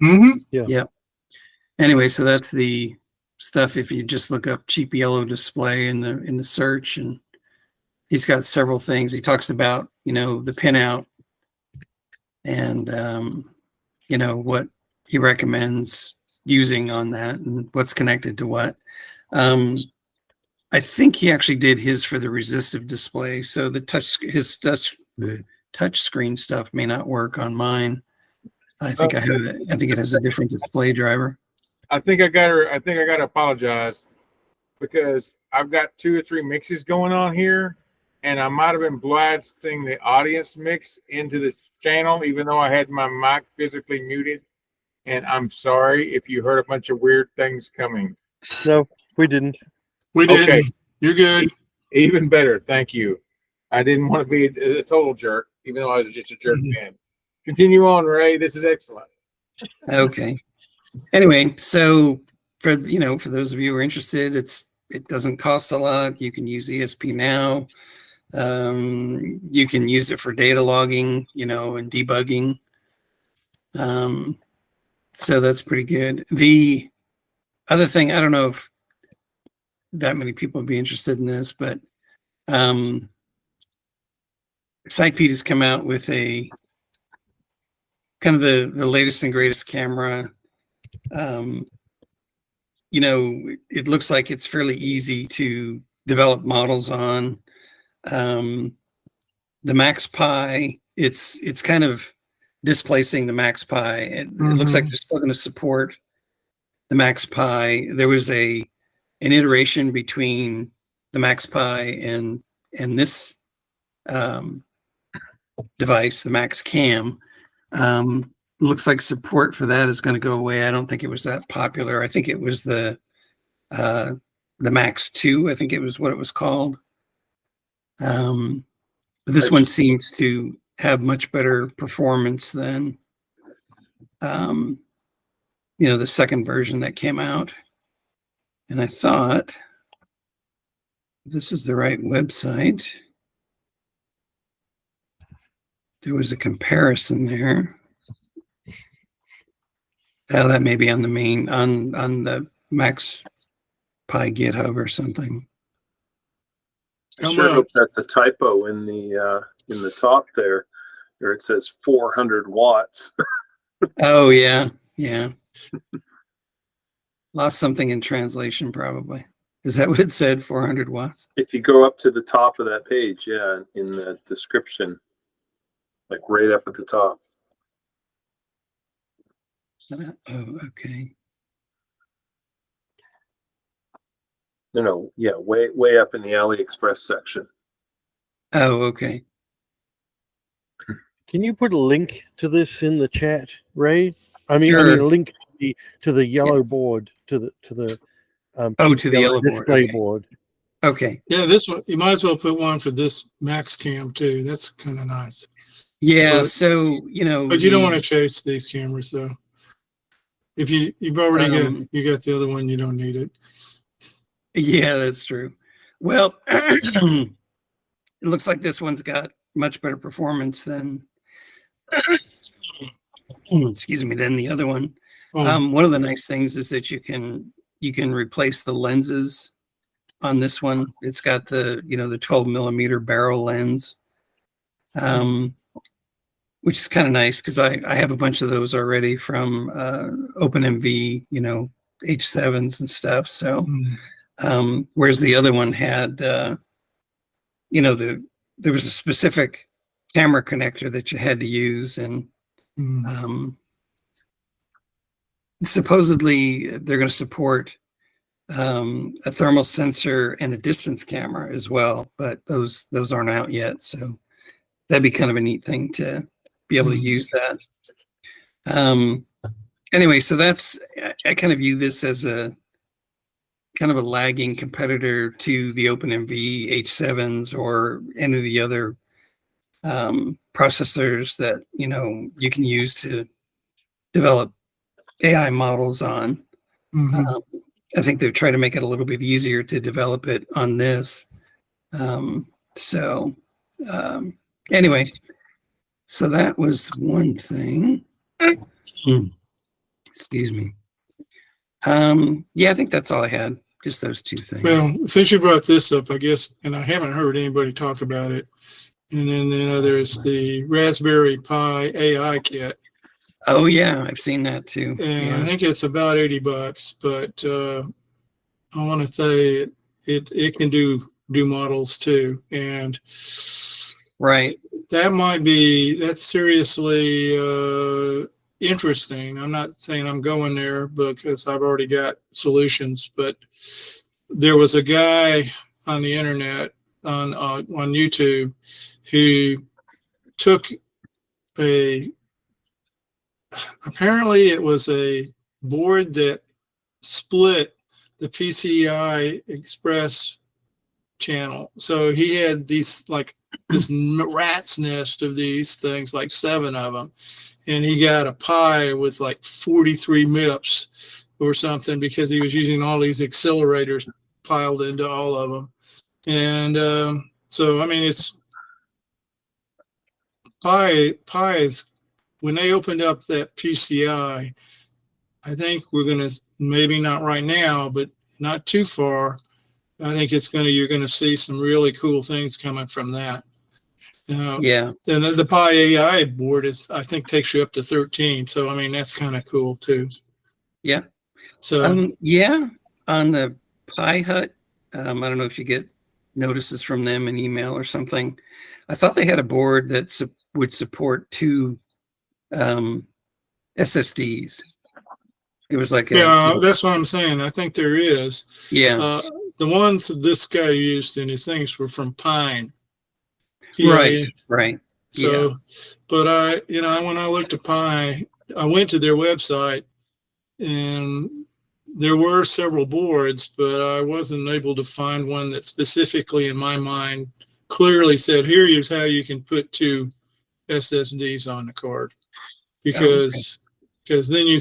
Mm-hmm. Yeah. Yep. Anyway, so that's the stuff. If you just look up cheap yellow display in the search, and he's got several things. He talks about, you know, the pinout, and you know, what he recommends using on that, and what's connected to what. I think he actually did his for the resistive display, so the touch screen stuff may not work on mine. I think I have it. I think it has a different display driver. I think I gotta apologize, because I've got 2 or 3 mixes going on here, and I might have been blasting the audience mix into the channel, even though I had my mic physically muted. And I'm sorry if you heard a bunch of weird things coming. No, we didn't. We did. Okay. You're good. Even better. Thank you. I didn't want to be a total jerk, even though I was just a jerk man. Continue on, Ray. This is excellent. Okay. Anyway, so for those of you who are interested, it doesn't cost a lot. You can use ESP Now. You can use it for data logging, you know, and debugging. So that's pretty good. The other thing, I don't know if that many people would be interested in this, but SitePeed has come out with a kind of the latest and greatest camera. You know, it looks like it's fairly easy to develop models on. The MaxPi, it's kind of displacing the MaxPi. It looks like they're still going to support the MaxPi. There was an iteration between the MaxPi and this device, the MaxCam. Looks like support for that is going to go away. I don't think it was that popular. I think it was the Max 2. I think it was what it was called. But this one seems to have much better performance than you know, the second version that came out. And I thought this is the right website. There was a comparison there. Oh, that may be on the main on the Max Pi GitHub or something. I How sure hope much? that's a typo in the top there, where it says 400 watts. Oh yeah, yeah. Lost something in translation, probably. Is that what it said? 400 watts? If you go up to the top of that page, yeah, in the description, like right up at the top. Oh, okay. No, yeah, way up in the AliExpress section. Oh, okay. Can you put a link to this in the chat, Ray? I mean, Sure. a link to the yellow board, to the Oh, to the yellow board. display Okay. board. Okay. Yeah, this one, you might as well put one for this Max Cam too. That's kind of nice. Yeah. But- So, But you don't want to chase these cameras though. If you've already you got the other one, you don't need it. Yeah, that's true. Well, it looks like this one's got much better performance than, excuse me, than the other one. Oh, One of the nice things is that you can replace the lenses on this one. It's got the the 12 millimeter barrel lens, which is kind of nice because I have a bunch of those already from OpenMV, H7s and stuff. So. Whereas the other one had, there was a specific camera connector that you had to use, and supposedly they're going to support a thermal sensor and a distance camera as well, but those aren't out yet. So that'd be kind of a neat thing to be able to use that. Anyway, so I kind of view this as a kind of a lagging competitor to the OpenMV H7s or any of the other processors that you can use to develop AI models on. I think they've tried to make it a little bit easier to develop it on this. Anyway, so that was one thing. Excuse me. Yeah, I think that's all I had. Just those two things. well, since you brought this up, I guess, and I haven't heard anybody talk about it. And then there's the Raspberry Pi AI kit. Oh yeah, I've seen that too. And Yeah. I think it's about $80, but I want to say it can do models too. And Right. that's seriously interesting. I'm not saying I'm going there because I've already got solutions, but there was a guy on the internet on YouTube who took apparently it was a board that split the PCI Express channel. So he had these this rat's nest of these things, like 7 of them. And he got a Pi with like 43 MIPS or something because he was using all these accelerators piled into all of them. And so, I mean, it's Pi's, when they opened up that PCI, I think we're going to, maybe not right now, but not too far. I think you're going to see some really cool things coming from that. Yeah. And the Pi AI board I think takes you up to 13. So, I mean, that's kind of cool too. Yeah. So, yeah, on the Pi Hut, I don't know if you get notices from them in email or something. I thought they had a board that would support 2 SSDs. It was like that's what I'm saying. I think there is. Yeah. The ones that this guy used in his things were from Pine. Right. So, but when I looked at Pi, I went to their website and there were several boards, but I wasn't able to find one that specifically in my mind clearly said, here's how you can put 2 SSDs on the card. Because then you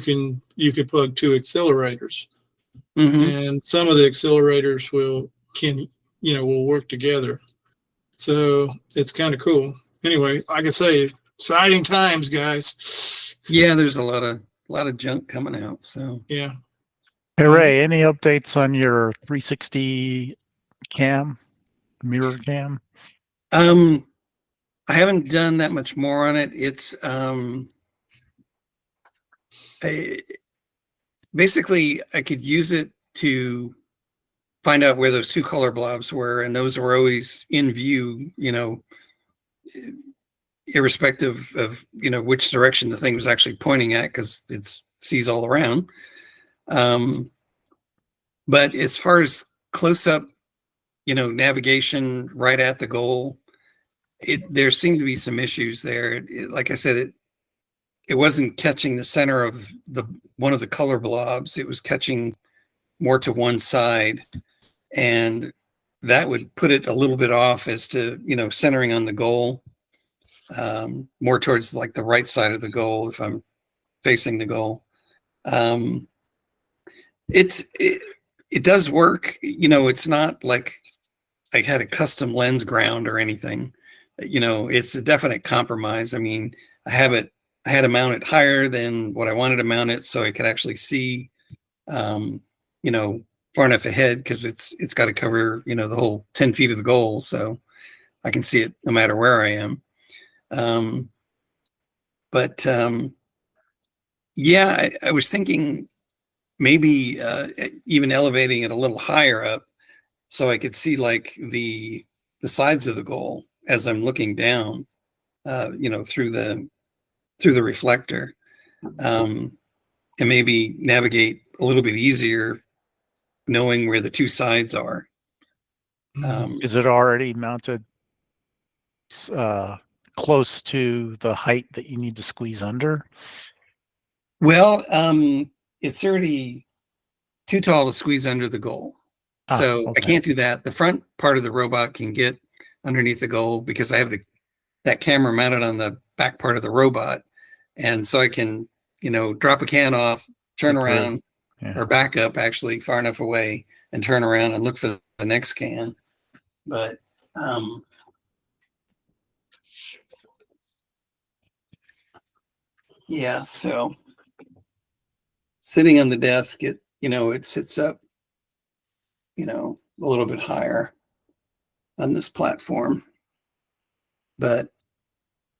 could plug 2 accelerators. And some of the accelerators will work together. So it's kind of cool. Anyway, like I say, exciting times, guys. Yeah, there's a lot of lot of junk coming out. So Yeah. Hey Ray, any updates on your 360 cam, mirror cam? I haven't done that much more on it. It's basically I could use it to find out where those two color blobs were, and those were always in view, irrespective of which direction the thing was actually pointing at, because it sees all around. But as far as close up, navigation right at the goal, there seemed to be some issues there. Like I said, it wasn't catching the center of one of the color blobs. It was catching more to one side, and that would put it a little bit off as to centering on the goal, more towards like the right side of the goal if I'm facing the goal. It does work. It's not like I had a custom lens ground or anything. It's a definite compromise. I mean, I had to mount it higher than what I wanted to mount it, so I could actually see, far enough ahead, because it's got to cover, the whole 10 feet of the goal, so I can see it no matter where I am. Yeah, I was thinking maybe even elevating it a little higher up, so I could see like the sides of the goal as I'm looking down, through the reflector, and maybe navigate a little bit easier, knowing where the two sides are. Is it already mounted close to the height that you need to squeeze under? Well, it's already too tall to squeeze under the goal. So Okay. I can't do that. The front part of the robot can get underneath the goal because I have that camera mounted on the back part of the robot. And so I can, drop a can off, turn around, or back up actually far enough away and turn around and look for the next can. But yeah, so sitting on the desk, it sits up, a little bit higher on this platform. But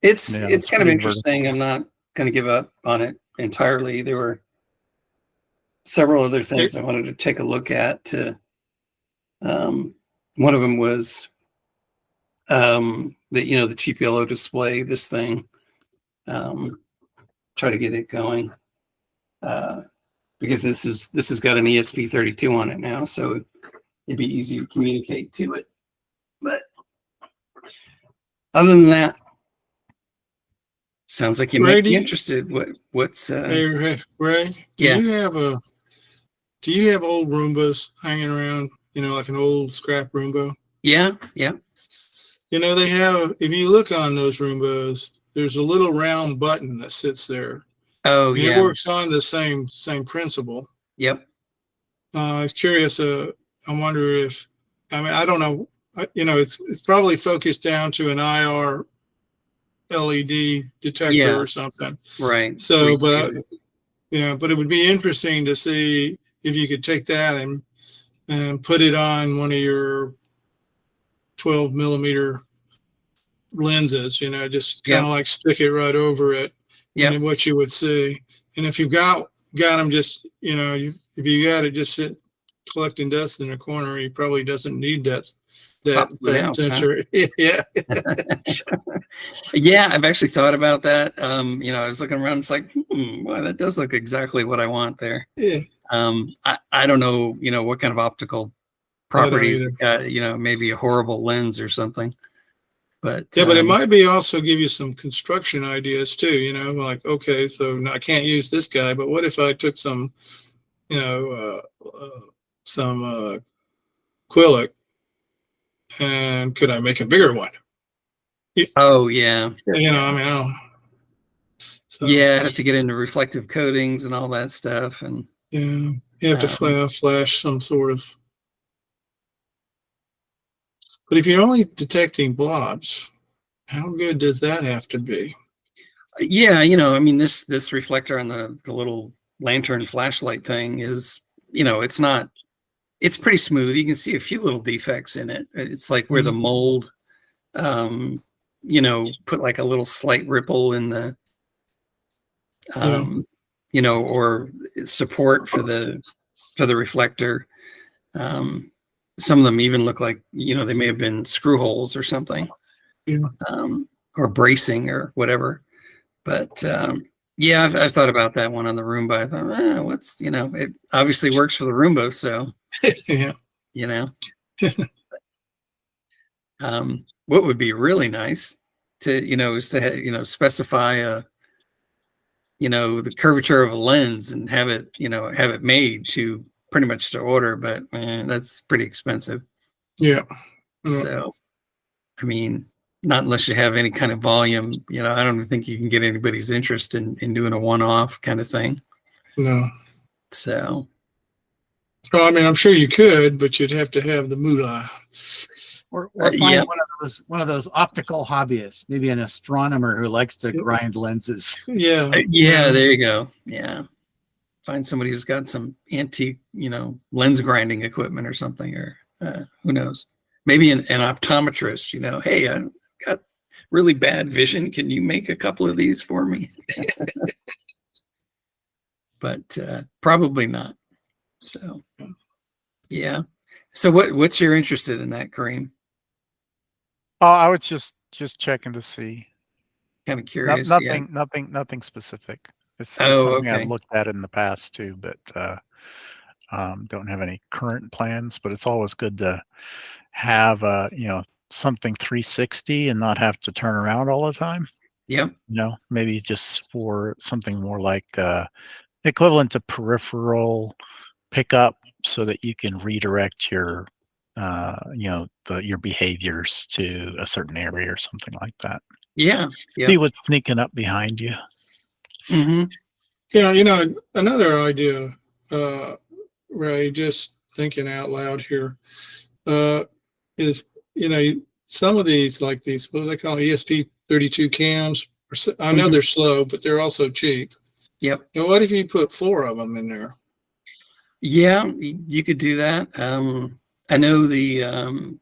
it's kind of interesting. I'm not going to give up on it entirely. There were several other things I wanted to take a look at. One of them was the cheap yellow display, this thing. Try to get it going, because this has got an ESP32 on it now, so it'd be easy to communicate to it. But other than that, sounds like you might be interested. What's Hey, Ray, yeah. Do you have old Roombas hanging around, like an old scrap Roomba? Yeah. They have, if you look on those Roombas, there's a little round button that sits there. Oh, and yeah. It works on the same principle. Yep. I was curious. I wonder if, I don't know. It's probably focused down to an IR LED detector or something. Right. So, but it would be interesting to see if you could take that and put it on one of your 12 millimeter lenses, just kind of like stick it right over it, and what you would see. And if you've got them, just if you got it just sit collecting dust in a corner, he probably doesn't need that sensor. Huh? Yeah. Yeah, I've actually thought about that. I was looking around, it's like, well, that does look exactly what I want there. Yeah. I don't know, what kind of optical properties it got, maybe a horrible lens or something. But but it might be also give you some construction ideas too, like, okay, so I can't use this guy, but what if I took some acrylic, and could I make a bigger one? Oh yeah. So, I'd have to get into reflective coatings and all that stuff, and you have to flash some sort of. But if you're only detecting blobs, how good does that have to be? Yeah, you know, I mean, this reflector on the little lantern flashlight thing is, you know, it's pretty smooth. You can see a few little defects in it. It's like where the mold, you know, put like a little slight ripple in the, you know, or support for the reflector. Some of them even look like, you know, they may have been screw holes or something, or bracing or whatever. But yeah, I've thought about that one on the Roomba. I thought, what's, you know, it obviously works for the Roomba, so Yeah. you know. What would be really nice to, you know, is to you know, specify a, you know, the curvature of a lens and have it, you know, have it made to pretty much to order, but that's pretty expensive. Yeah. So, I mean, not unless you have any kind of volume, you know, I don't think you can get anybody's interest in doing a one-off kind of thing. No. So, Well, I mean, I'm sure you could, but you'd have to have the moolah. Or find yeah. one of those optical hobbyists, maybe an astronomer who likes to grind lenses. Yeah. Yeah, there you go. Yeah. Find somebody who's got some antique, you know, lens grinding equipment or something, or who knows, maybe an optometrist, you know, hey, I've got really bad vision. Can you make a couple of these for me? But probably not. So, yeah. So what's your interested in that, Kareem? Oh, I was just checking to see. Kind of curious. Nothing specific. It's something I've Okay. looked at in the past too, but don't have any current plans. But it's always good to have you know, something 360 and not have to turn around all the time. Yep. You know, maybe just for something more like equivalent to peripheral pickup, so that you can redirect your you know, your behaviors to a certain area or something like that. Yeah. See Yeah. what's sneaking up behind you. Mm-hmm. Yeah. You know, another idea, Ray, just thinking out loud here, is, you know, some of these, like these, what do they call ESP32 cams? I know they're slow, but they're also cheap. Yep. You know, what if you put 4 of them in there? Yeah, you could do that. I know the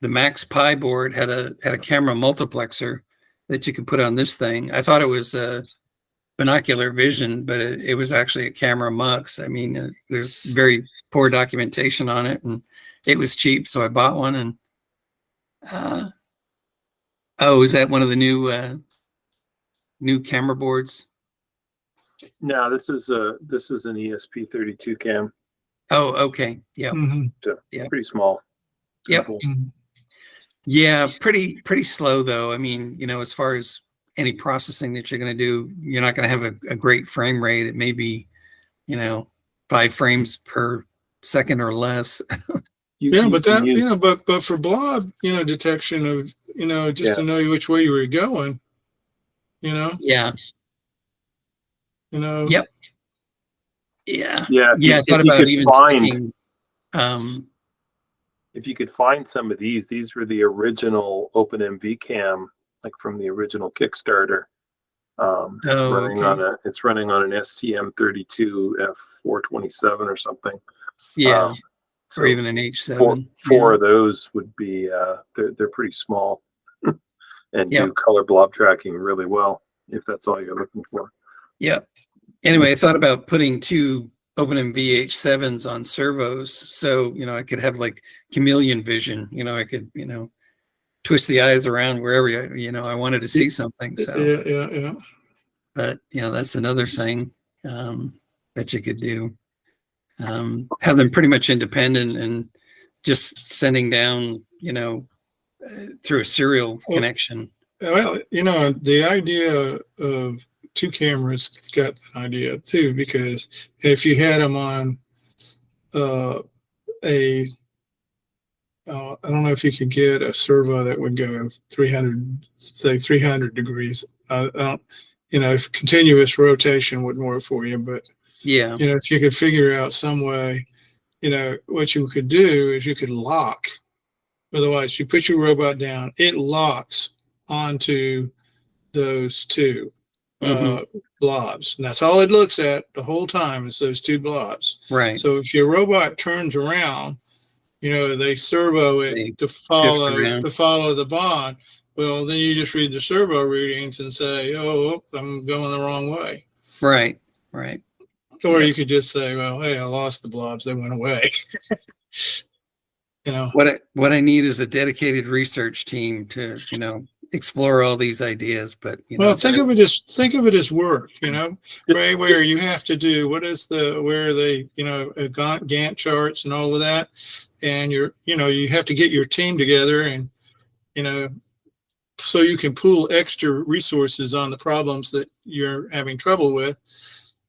Max Pi board had a camera multiplexer that you could put on this thing. I thought it was binocular vision, but it was actually a camera mux. I mean, there's very poor documentation on it, and it was cheap, so I bought one. And is that one of the new camera boards? No, this is an ESP32 cam. Oh, okay. Yeah. So Yeah. pretty small. Yep. Simple. Yeah, pretty slow though. I mean, you know, as far as any processing that you're going to do, you're not going to have a great frame rate. It may be, you know, 5 frames per second or less. Yeah, but that, you know, but for blob, you know, detection of, you know, just to know which way you were going, you know. Yeah. You know. Yep. Yeah. Yeah. I thought about even sticking. If you could find some of these were the original OpenMV cam, like from the original Kickstarter. It's running on an STM32 F427 or something. Yeah. So or even an H7. Four of those would be they're pretty small and do color blob tracking really well if that's all you're looking for. Yeah. Anyway, I thought about putting 2 OpenMV H7s on servos, so you know I could have like chameleon vision. You know, I could, you know, twist the eyes around wherever I wanted to see something. So yeah. But you know, that's another thing that you could do. Have them pretty much independent and just sending down, you know, through a serial connection. Well, you know, the idea of 2 cameras got an idea too, because if you had them on I don't know if you could get a servo that would go 300 degrees. You know, if continuous rotation wouldn't work for you, but yeah, you know, if you could figure out some way, you know, what you could do is you could lock. Otherwise, you put your robot down, it locks onto those 2. blobs. And that's all it looks at the whole time is those two blobs. Right. So if your robot turns around, they servo They it to follow around. the bond. Well, then you just read the servo readings and say, oh, I'm going the wrong way. Right. Right. Or Yeah. you could just say, well, hey, I lost the blobs. They went away. What I need is a dedicated research team to, explore all these ideas. But Well, think of it as work, right? Where you have to do where they, Gantt charts and all of that, and you have to get your team together and, so you can pool extra resources on the problems that you're having trouble with.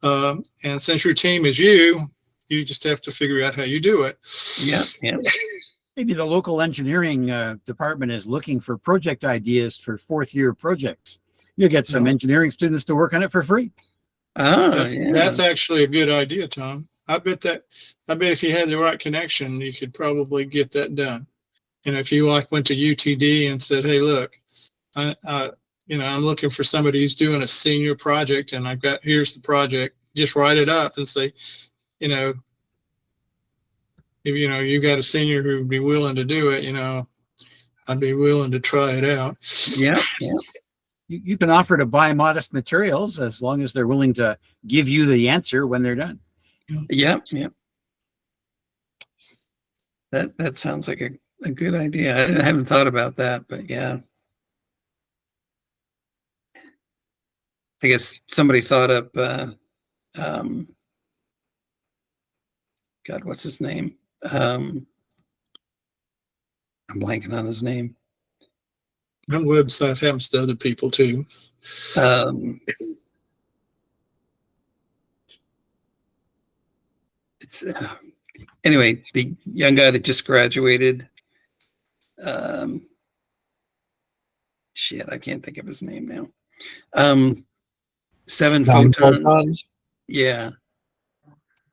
And since your team is you just have to figure out how you do it. Yeah. Yeah. Maybe the local engineering department is looking for project ideas for fourth-year projects. You'll get some engineering students to work on it for free. That's actually a good idea, Tom. I bet if you had the right connection, you could probably get that done. If you went to UTD and said, hey, look, I'm looking for somebody who's doing a senior project, and here's the project. Just write it up and say, if you got a senior who would be willing to do it, I'd be willing to try it out. Yeah. Yeah. You can offer to buy modest materials as long as they're willing to give you the answer when they're done. Yeah. Yeah. That sounds like a good idea. I haven't thought about that, but yeah. I guess somebody thought up, God, what's his name? I'm blanking on his name. My website happens to other people too. It's anyway, the young guy that just graduated. Shit, I can't think of his name now. 7 photons. Yeah.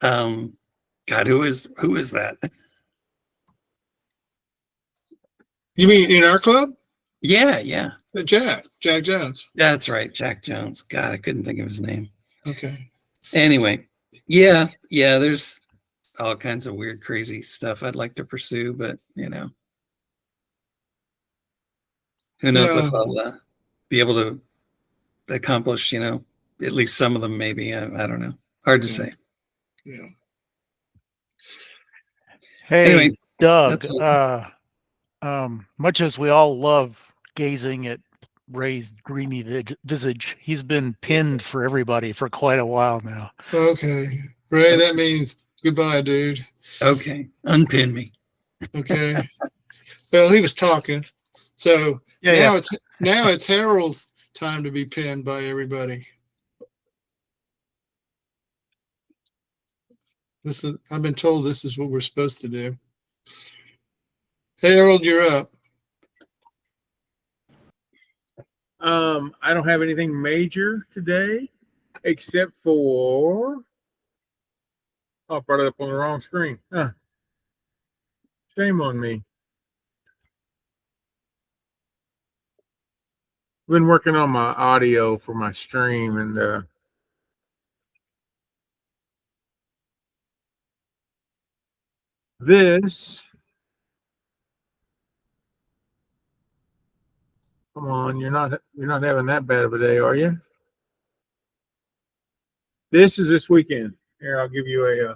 God, who is that? You mean in our club? Yeah, yeah. Jack Jones. That's right, Jack Jones. God, I couldn't think of his name. Okay. Anyway, yeah. There's all kinds of weird, crazy stuff I'd like to pursue, but who knows if I'll be able to accomplish, at least some of them. Maybe I don't know. Hard to say. Yeah. Hey, Anyway, Doug, much as we all love gazing at Ray's dreamy visage, he's been pinned for everybody for quite a while now. Okay. Ray, that means goodbye, dude. Okay. Unpin me. Okay. Well, he was talking. So now it's Harold's time to be pinned by everybody. I've been told this is what we're supposed to do. Harold, you're up. I don't have anything major today, except for I brought it up on the wrong screen. Shame on me. I've been working on my audio for my stream, and this. Come on, you're not having that bad of a day, are you? This is this weekend. Here, I'll give you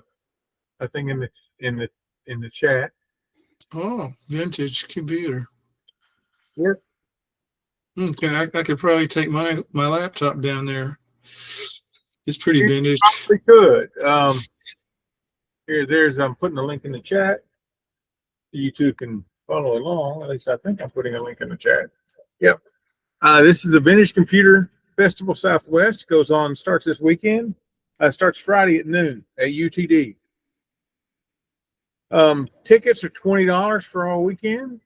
a thing in the chat. Oh, vintage computer. Yep. Okay, I could probably take my laptop down there. It's pretty vintage. We could. There's I'm putting a link in the chat. You two can follow along. At least I think I'm putting a link in the chat. Yep. This is the Vintage Computer Festival Southwest. Starts this weekend. Starts Friday at noon at UTD. Tickets are $20 for all weekend,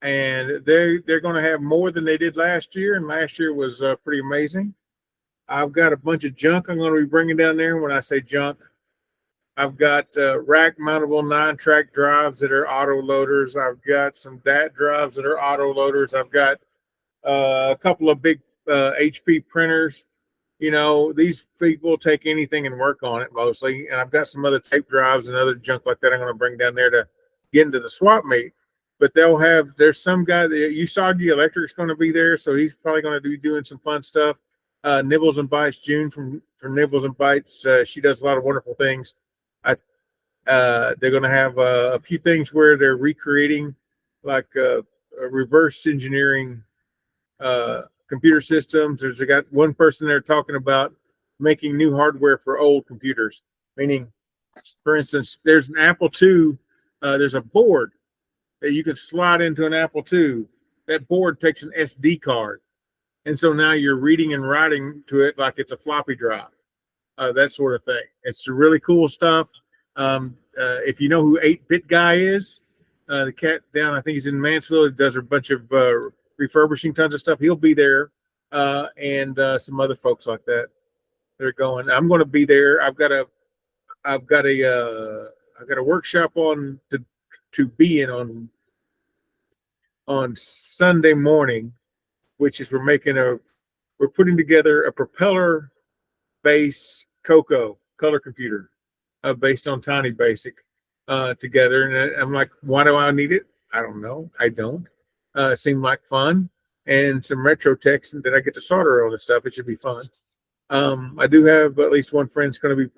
and they're going to have more than they did last year. And last year was pretty amazing. I've got a bunch of junk I'm going to be bringing down there. When I say junk, I've got rack mountable 9-track drives that are auto loaders. I've got some DAT drives that are auto loaders. I've got a couple of big HP printers. you know, these people take anything and work on it mostly. And I've got some other tape drives and other junk like that I'm going to bring down there to get into the swap meet. But there's some guy that Usagi Electric's going to be there, so he's probably going to be doing some fun stuff. Nibbles and Bites, June from Nibbles and Bites, she does a lot of wonderful things. They're going to have a few things where they're recreating like a reverse engineering computer systems. They got one person there talking about making new hardware for old computers, meaning, for instance, there's an Apple II, there's a board that you can slide into an Apple II. That board takes an SD card. And so now you're reading and writing to it like it's a floppy drive, that sort of thing. It's really cool stuff. If you know who 8-Bit Guy is, the cat down, I think he's in Mansfield, he does a bunch of refurbishing tons of stuff. He'll be there, and some other folks like that. They're going. I'm going to be there. I've got a workshop to be in on Sunday morning, which is we're putting together a propeller base Coco color computer based on Tiny Basic together. And I'm like, why do I need it? I don't know. I don't. It seemed like fun, and some retro text that I get to solder on and stuff. It should be fun. I do have at least one friend's going to be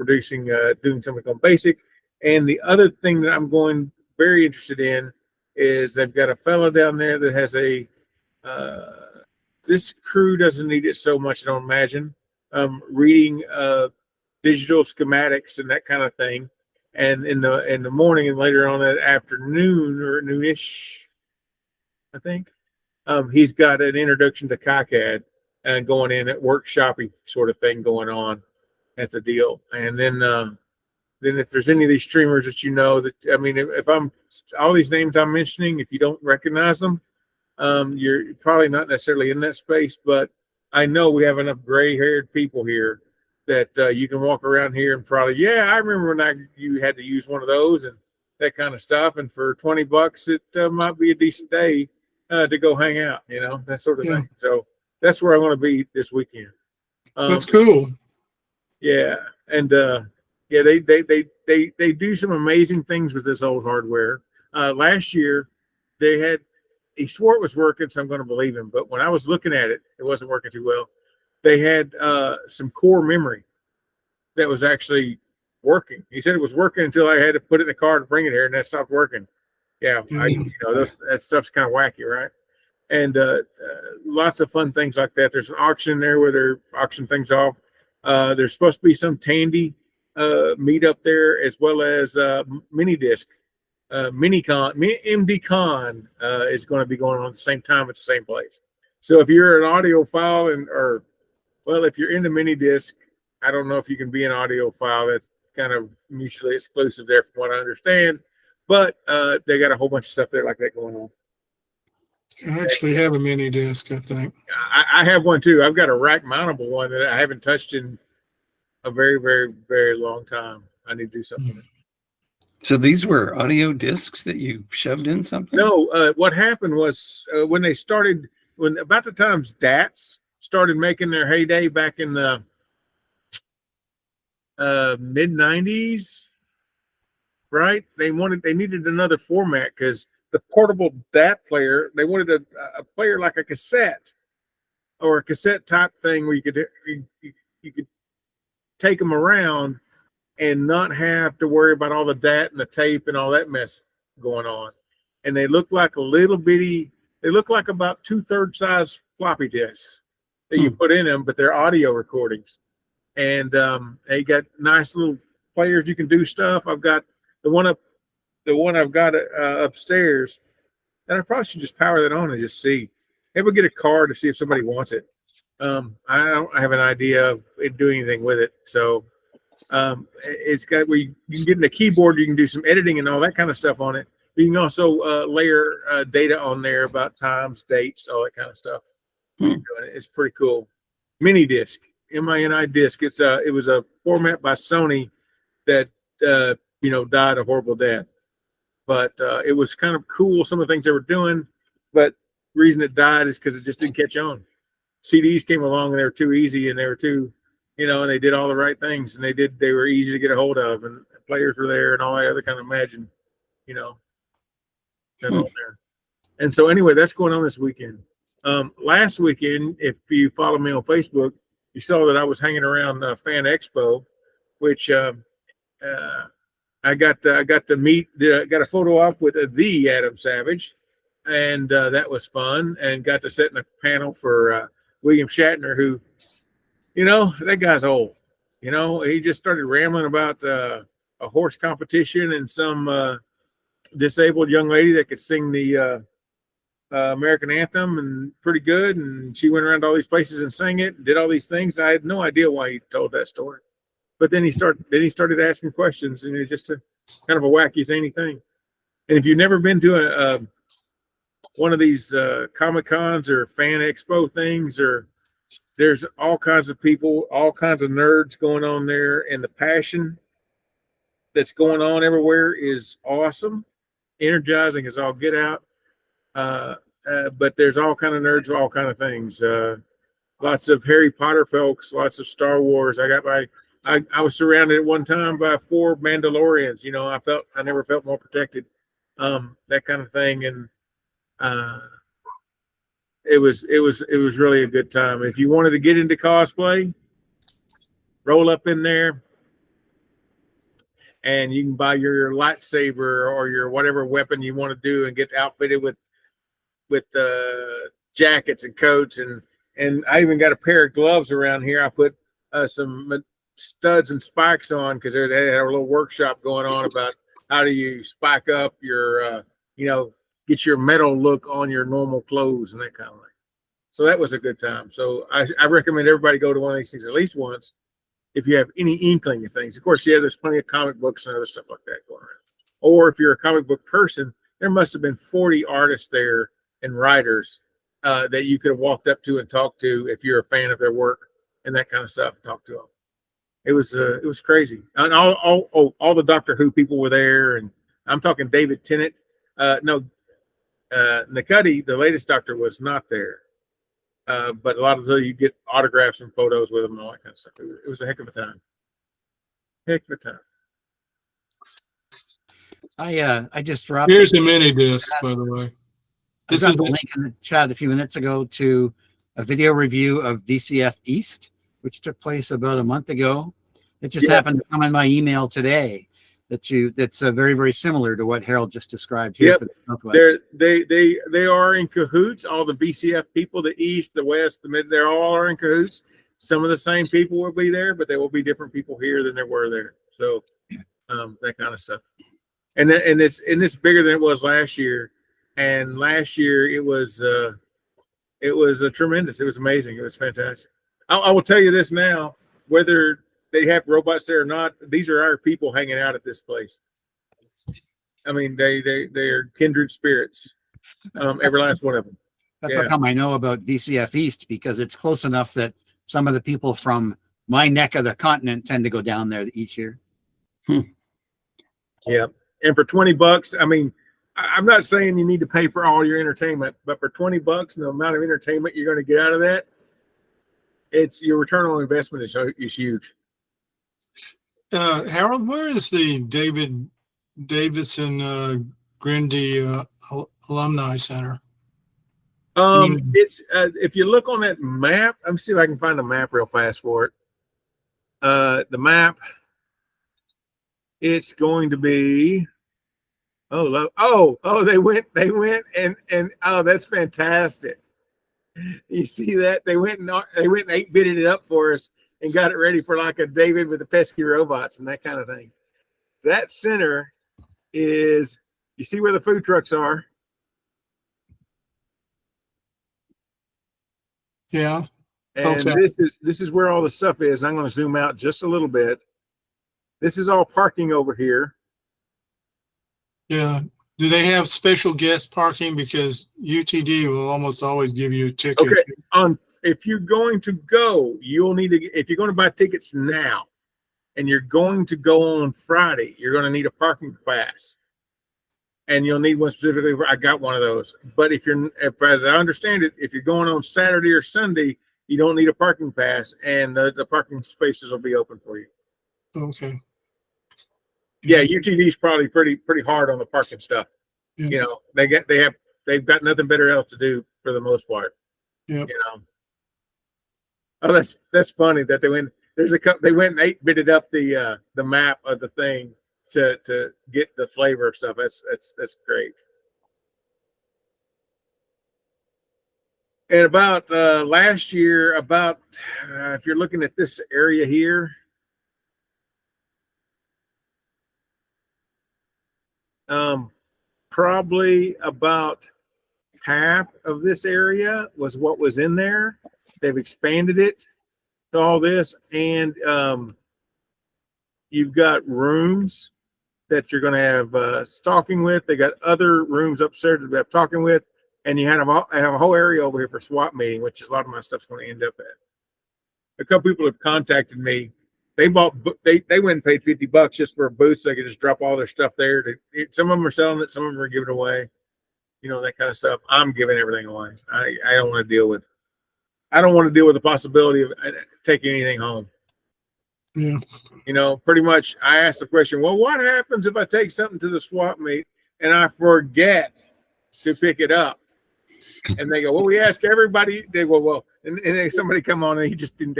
doing something on Basic. And the other thing that I'm going very interested in is they've got a fellow down there that has this crew doesn't need it so much, I don't imagine, reading digital schematics and that kind of thing. And in the morning and later on that afternoon or noonish, I think, he's got an introduction to KiCad and going in at workshoppy sort of thing going on at the deal. And then if there's any of these streamers that you know that, I mean, if I'm all these names I'm mentioning, if you don't recognize them, you're probably not necessarily in that space, but I know we have enough gray-haired people here that you can walk around here and probably, yeah, I remember when you had to use one of those and that kind of stuff. And for $20, it might be a decent day to go hang out, you know, that sort of thing. So that's where I want to be this weekend. That's cool. Yeah, and yeah, they do some amazing things with this old hardware. Last year, he swore it was working, so I'm going to believe him. But when I was looking at it, it wasn't working too well. They had some core memory that was actually working. He said it was working until I had to put it in the car to bring it here, and that stopped working. Yeah, that stuff's kind of wacky, right? And lots of fun things like that. There's an auction there where they're auctioning things off. There's supposed to be some Tandy meet up there, as well as mini disc. MDCon is going to be going on at the same time at the same place. So if you're an audiophile if you're into mini disc, I don't know if you can be an audiophile. That's kind of mutually exclusive there from what I understand. But they got a whole bunch of stuff there like that going on. I actually have a mini disc, I think. I have one too. I've got a rack mountable one that I haven't touched in a very, very, very long time. I need to do something with it. So these were audio discs that you shoved in something? No, what happened was when about the times DATs started making their heyday back in the mid 90s, right? They needed another format because the portable DAT player, they wanted a player like a cassette or a cassette type thing where you could take them around and not have to worry about all the DAT and the tape and all that mess going on. And they look like they look like about 2/3 size floppy disks that you put in them, but they're audio recordings. And they got nice little players you can do stuff. I've got the one I've got upstairs, and I probably should just power that on and just see. Maybe get a card to see if somebody wants it. I don't have an idea of doing anything with it. So it's got where you can get in a keyboard, you can do some editing and all that kind of stuff on it. You can also layer data on there about times, dates, all that kind of stuff. It's pretty cool. Mini disc, MINI disc. It was a format by Sony that died a horrible death. But it was kind of cool, some of the things they were doing. But the reason it died is because it just didn't catch on. CDs came along and they were too easy and they were too you know, and they did all the right things, and they were easy to get a hold of, and players were there and all that other kind of imagine, you know, and all there. And so anyway, that's going on this weekend. Last weekend, if you follow me on Facebook, you saw that I was hanging around Fan Expo, which I got to meet, got a photo op with the Adam Savage, and that was fun, and got to sit in a panel for William Shatner, who, you know, that guy's old. You know, he just started rambling about a horse competition and some disabled young lady that could sing the American anthem and pretty good, and she went around to all these places and sang it and did all these things. I had no idea why he told that story, but then he started asking questions, and it was just a kind of a wacky zany thing. And if you've never been to one of these Comic Cons or Fan Expo things, or there's all kinds of people, all kinds of nerds going on there, and the passion that's going on everywhere is awesome, energizing as all get out. But there's all kind of nerds, all kind of things. Lots of Harry Potter folks, lots of Star Wars. I was surrounded at one time by 4 Mandalorians. You know, I never felt more protected. That kind of thing, and it was really a good time. If you wanted to get into cosplay, roll up in there, and you can buy your lightsaber or your whatever weapon you want to do, and get outfitted with jackets and coats, and I even got a pair of gloves around here. I put some studs and spikes on because they had a little workshop going on about how do you spike up your you know, get your metal look on your normal clothes and that kind of thing. So that was a good time. So I recommend everybody go to one of these things at least once if you have any inkling of things. Of course, yeah, there's plenty of comic books and other stuff like that going around. Or if you're a comic book person, there must have been 40 artists there and writers that you could have walked up to and talked to if you're a fan of their work and that kind of stuff. Talk to them. It was crazy. And all the Doctor Who people were there, and I'm talking David Tennant. Ncuti, the latest Doctor, was not there. But a lot of those, you get autographs and photos with them and all that kind of stuff. It was a heck of a time. Heck of a time. I just dropped. Here's a mini disc, by the way. I dropped a link in the chat a few minutes ago to a video review of DCF East, which took place about a month ago. It just happened to come in my email today. That's very, very similar to what Harold just described here for the Northwest. They are in cahoots. All the BCF people, the East, the West, the Mid, they're all are in cahoots. Some of the same people will be there, but there will be different people here than there were there. So that kind of stuff. And it's bigger than it was last year. And last year it was a tremendous. It was amazing. It was fantastic. I will tell you this now, whether they have robots there or not, these are our people hanging out at this place. I mean, they are kindred spirits. Every last one of them. That's how come I know about DCF East, because it's close enough that some of the people from my neck of the continent tend to go down there each year. Yeah. And for $20, I mean, I'm not saying you need to pay for all your entertainment, but for $20 and the amount of entertainment you're going to get out of that, it's your return on investment is huge. Harold, where is the Davidson Grindy Alumni Center? It's if you look on that map, let me see if I can find a map real fast for it. The map, it's going to be they went and oh, that's fantastic. You see that they went and 8-bitted it up for us and got it ready for like a David with the pesky robots and that kind of thing. That center is, you see where the food trucks are? Yeah. And okay. This is where all the stuff is. And I'm going to zoom out just a little bit. This is all parking over here. Yeah. Do they have special guest parking? Because UTD will almost always give you a ticket. Okay. If you're going to go, you'll need to, if you're going to buy tickets now and you're going to go on Friday, you're going to need a parking pass. And you'll need one specifically. I got one of those. But if as I understand it, if you're going on Saturday or Sunday, You don't need a parking pass, and the parking spaces will be open for you. Okay. Yeah, UTV is probably pretty hard on the parking stuff. Yeah. You know, they've got nothing better else to do for the most part. Yep. You know. Oh, that's funny that they went. There's a couple. They went and 8-bitted up the map of the thing to get the flavor of stuff. That's great. And about last year, if you're looking at this area here, probably about half of this area was what was in there. They've expanded it to all this, and you've got rooms that you're going to have stalking with. They got other rooms upstairs that they have talking with, and you have a whole area over here for swap meeting, which is a lot of my stuff's going to end up at. A couple people have contacted me. They went and paid $50 just for a booth so they could just drop all their stuff there. Some of them are selling it, some of them are giving it away. You know, that kind of stuff. I'm giving everything away. I don't want to deal with. I don't want to deal with the possibility of taking anything home. Yeah. You know, pretty much. I asked the question, well, what happens if I take something to the swap meet and I forget to pick it up? And they go, well, we ask everybody. They go, well, and then somebody come on and they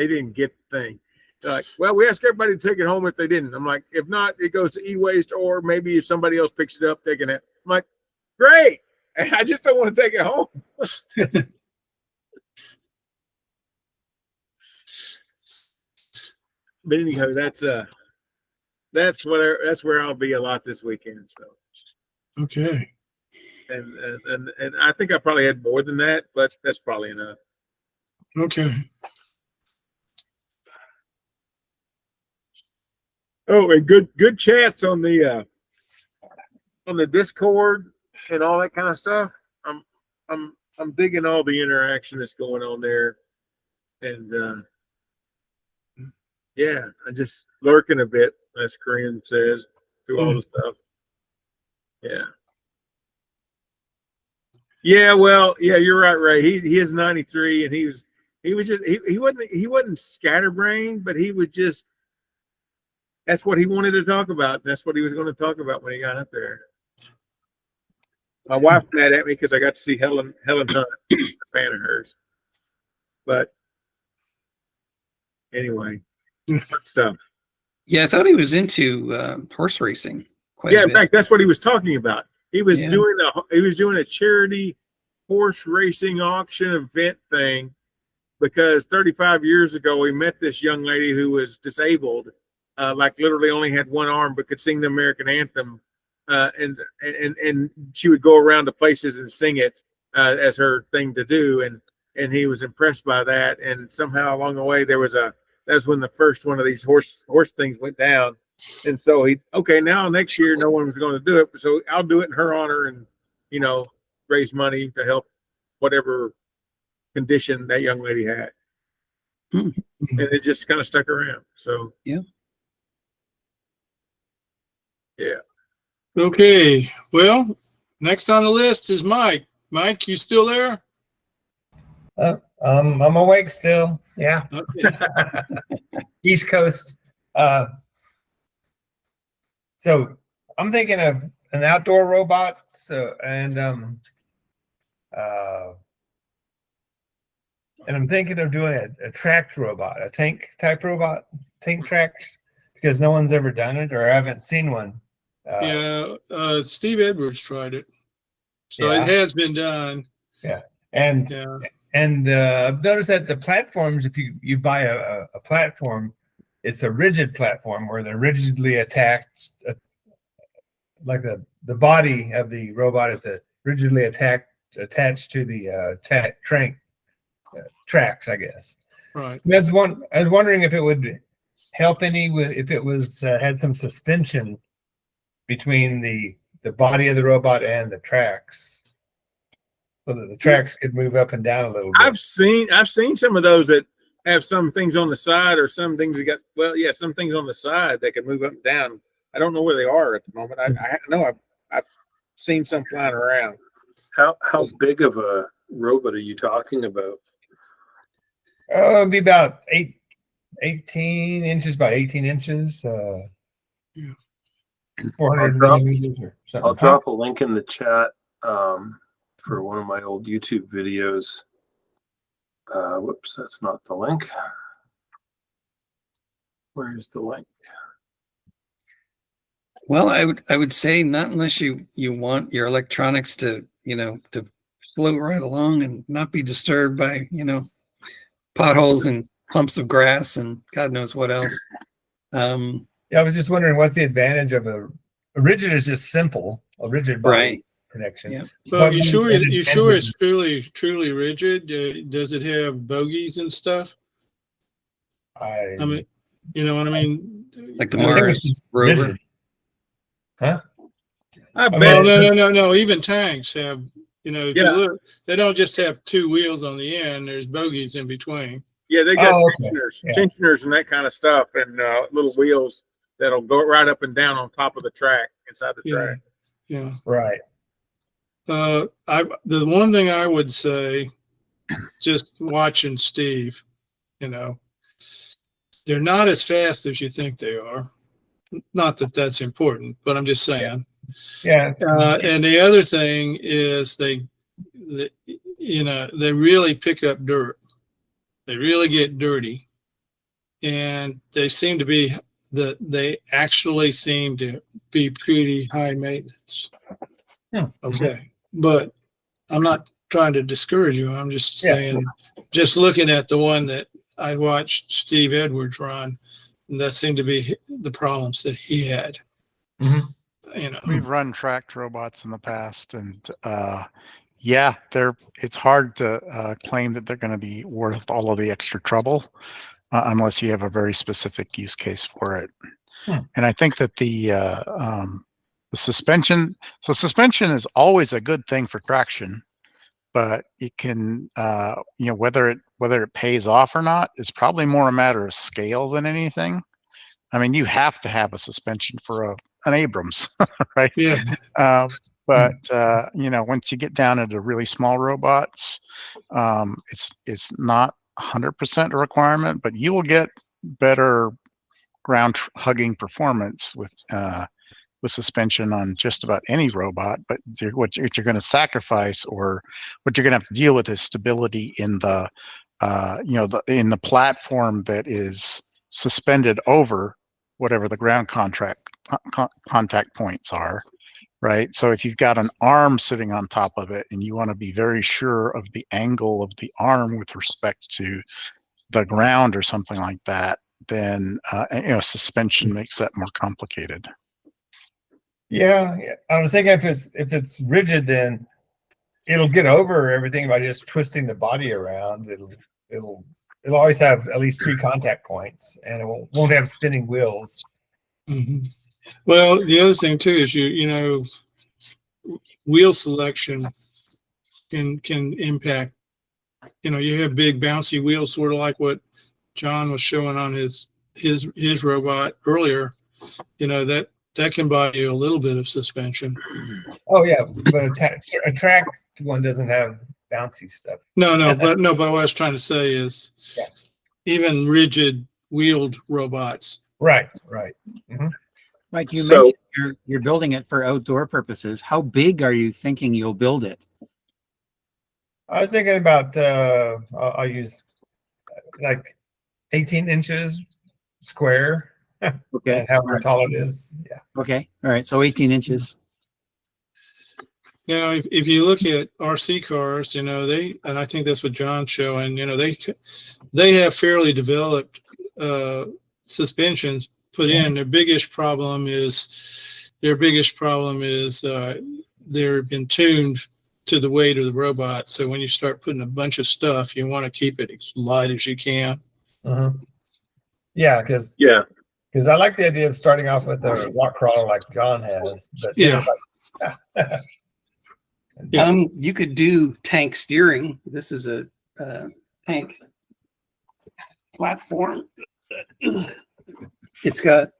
didn't get the thing. They're like, well, we ask everybody to take it home if they didn't. I'm like, if not, it goes to e-waste, or maybe if somebody else picks it up, they can. I'm like, great. I just don't want to take it home. But anyhow, that's where I'll be a lot this weekend. So Okay. And I think I probably had more than that, but that's probably enough. Okay. Oh, and good chats on the Discord and all that kind of stuff. I'm digging all the interaction that's going on there, and yeah, I just lurking a bit, as Korean says, through all the stuff. Yeah. Yeah, well, yeah, you're right, Ray. He is 93, and he wasn't scatterbrained, but he would just. That's what he wanted to talk about. That's what he was going to talk about when he got up there. My wife mad at me because I got to see Helen Hunt, a fan of hers. But anyway, fun stuff. Yeah, I thought he was into horse racing quite Yeah, a in bit. fact, that's what he was talking about. He was Yeah. doing a charity horse racing auction event thing because 35 years ago he met this young lady who was disabled, like literally only had one arm but could sing the American anthem, and she would go around to places and sing it as her thing to do, and he was impressed by that, and somehow along the way that's when the first one of these horse things went down. And so now next year no one was going to do it, so I'll do it in her honor, and raise money to help whatever condition that young lady had. And it just kind of stuck around. So Yeah. Okay. Well, next on the list is Mike. Mike, you still there? I'm awake still. Yeah. Okay. East Coast. So I'm thinking of an outdoor robot. And I'm thinking of doing a tracked robot, a tank type robot, tank tracks, because no one's ever done it, or I haven't seen one. Steve Edwards tried it, so Yeah. it has been done. Yeah, and I've noticed that the platforms, if you buy a platform, it's a rigid platform where they're rigidly attached, like the body of the robot is rigidly attached to the tracks, I guess. Right. I was wondering if it would help if it was had some suspension between the body of the robot and the tracks, so that the tracks could move up and down a little bit. I've seen some of those that have some things on the side, or some things that some things on the side that can move up and down. I don't know where they are at the moment. I know I've seen some flying around. How big of a robot are you talking about? It'd be about 18 inches by 18 inches. Yeah. 400 I'll drop- millimeters or something. I'll drop a link in the chat for one of my old YouTube videos. Whoops, that's not the link. Where's the link? Well, I would say not unless you want your electronics to, to float right along and not be disturbed by, potholes and clumps of grass and God knows what else. Yeah, I was just wondering what's the advantage of a rigid is just simple, a rigid body Right. connection. Yeah. Well, What you sure advantage- it's truly rigid? Does it have bogies and stuff? I mean, you know what I mean? Like the I think it's Mars just rover. rigid. Huh? I mean, bet. No. Even tanks have, if you Yeah. look, they don't just have two wheels on the end. There's bogies in between. Yeah, they got Okay. tensioners and that kind of stuff, and little wheels that'll go right up and down on top of the track, inside the Yeah. track. Yeah. Right. The one thing I would say, just watching Steve, they're not as fast as you think they are. Not that that's important, but I'm just saying. Yeah. And the other thing is they really pick up dirt. They really get dirty, and they actually seem to be pretty high maintenance. Hmm. Okay, but I'm not trying to discourage you. I'm just saying, just looking at the one that I watched Steve Edwards run, that seemed to be the problems that he had. Mhm. We've run tracked robots in the past, and yeah, it's hard to claim that they're going to be worth all of the extra trouble unless you have a very specific use case for it. And I think that the suspension is always a good thing for traction, but it can whether it pays off or not is probably more a matter of scale than anything. I mean, you have to have a suspension for an Abrams, right? Yeah. But once you get down into really small robots, it's not 100% a requirement, but you will get better ground hugging performance with suspension on just about any robot. But what you're going to sacrifice, or what you're going to have to deal with, is stability in the in the platform that is suspended over whatever the ground contact points are, right? So if you've got an arm sitting on top of it and you want to be very sure of the angle of the arm with respect to the ground or something like that, then suspension makes that more complicated. Yeah, I was thinking if it's rigid, then it'll get over everything by just twisting the body around. It'll always have at least 3 contact points, and it won't have spinning wheels. Mm-hmm. Well, the other thing too is wheel selection can impact. You have big bouncy wheels, sort of like what John was showing on his robot earlier. That can buy you a little bit of suspension. Oh yeah, but a track one doesn't have bouncy stuff. No, but what I was trying to say is, even rigid wheeled robots. Right. Mm-hmm. Mike, you mentioned you're building it for outdoor purposes. How big are you thinking you'll build it? I was thinking about I'll use like 18 inches square. Okay. And however tall it is. Yeah. Okay. All right. So 18 inches. Now, if you look at RC cars, and I think that's what John's showing, they have fairly developed suspensions put in. Their biggest problem is they've been tuned to the weight of the robot. So when you start putting a bunch of stuff, you want to keep it as light as you can. Mm-hmm. Yeah, because I like the idea of starting off with a rock crawler like John has. But You could do tank steering. This is a tank platform. It's got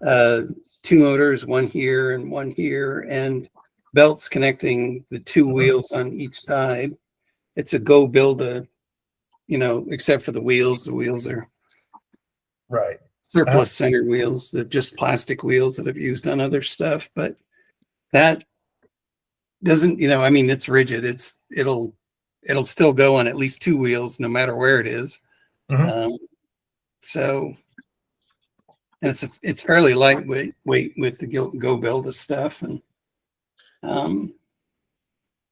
2 motors, one here and one here, and belts connecting the 2 wheels on each side. It's a go build a you know, except for the wheels are Right. surplus center wheels. They're just plastic wheels that I've used on other stuff, but that doesn't, you know, I mean, it's rigid. It'll still go on at least 2 wheels no matter where it is. So, and it's fairly lightweight with the go build stuff. And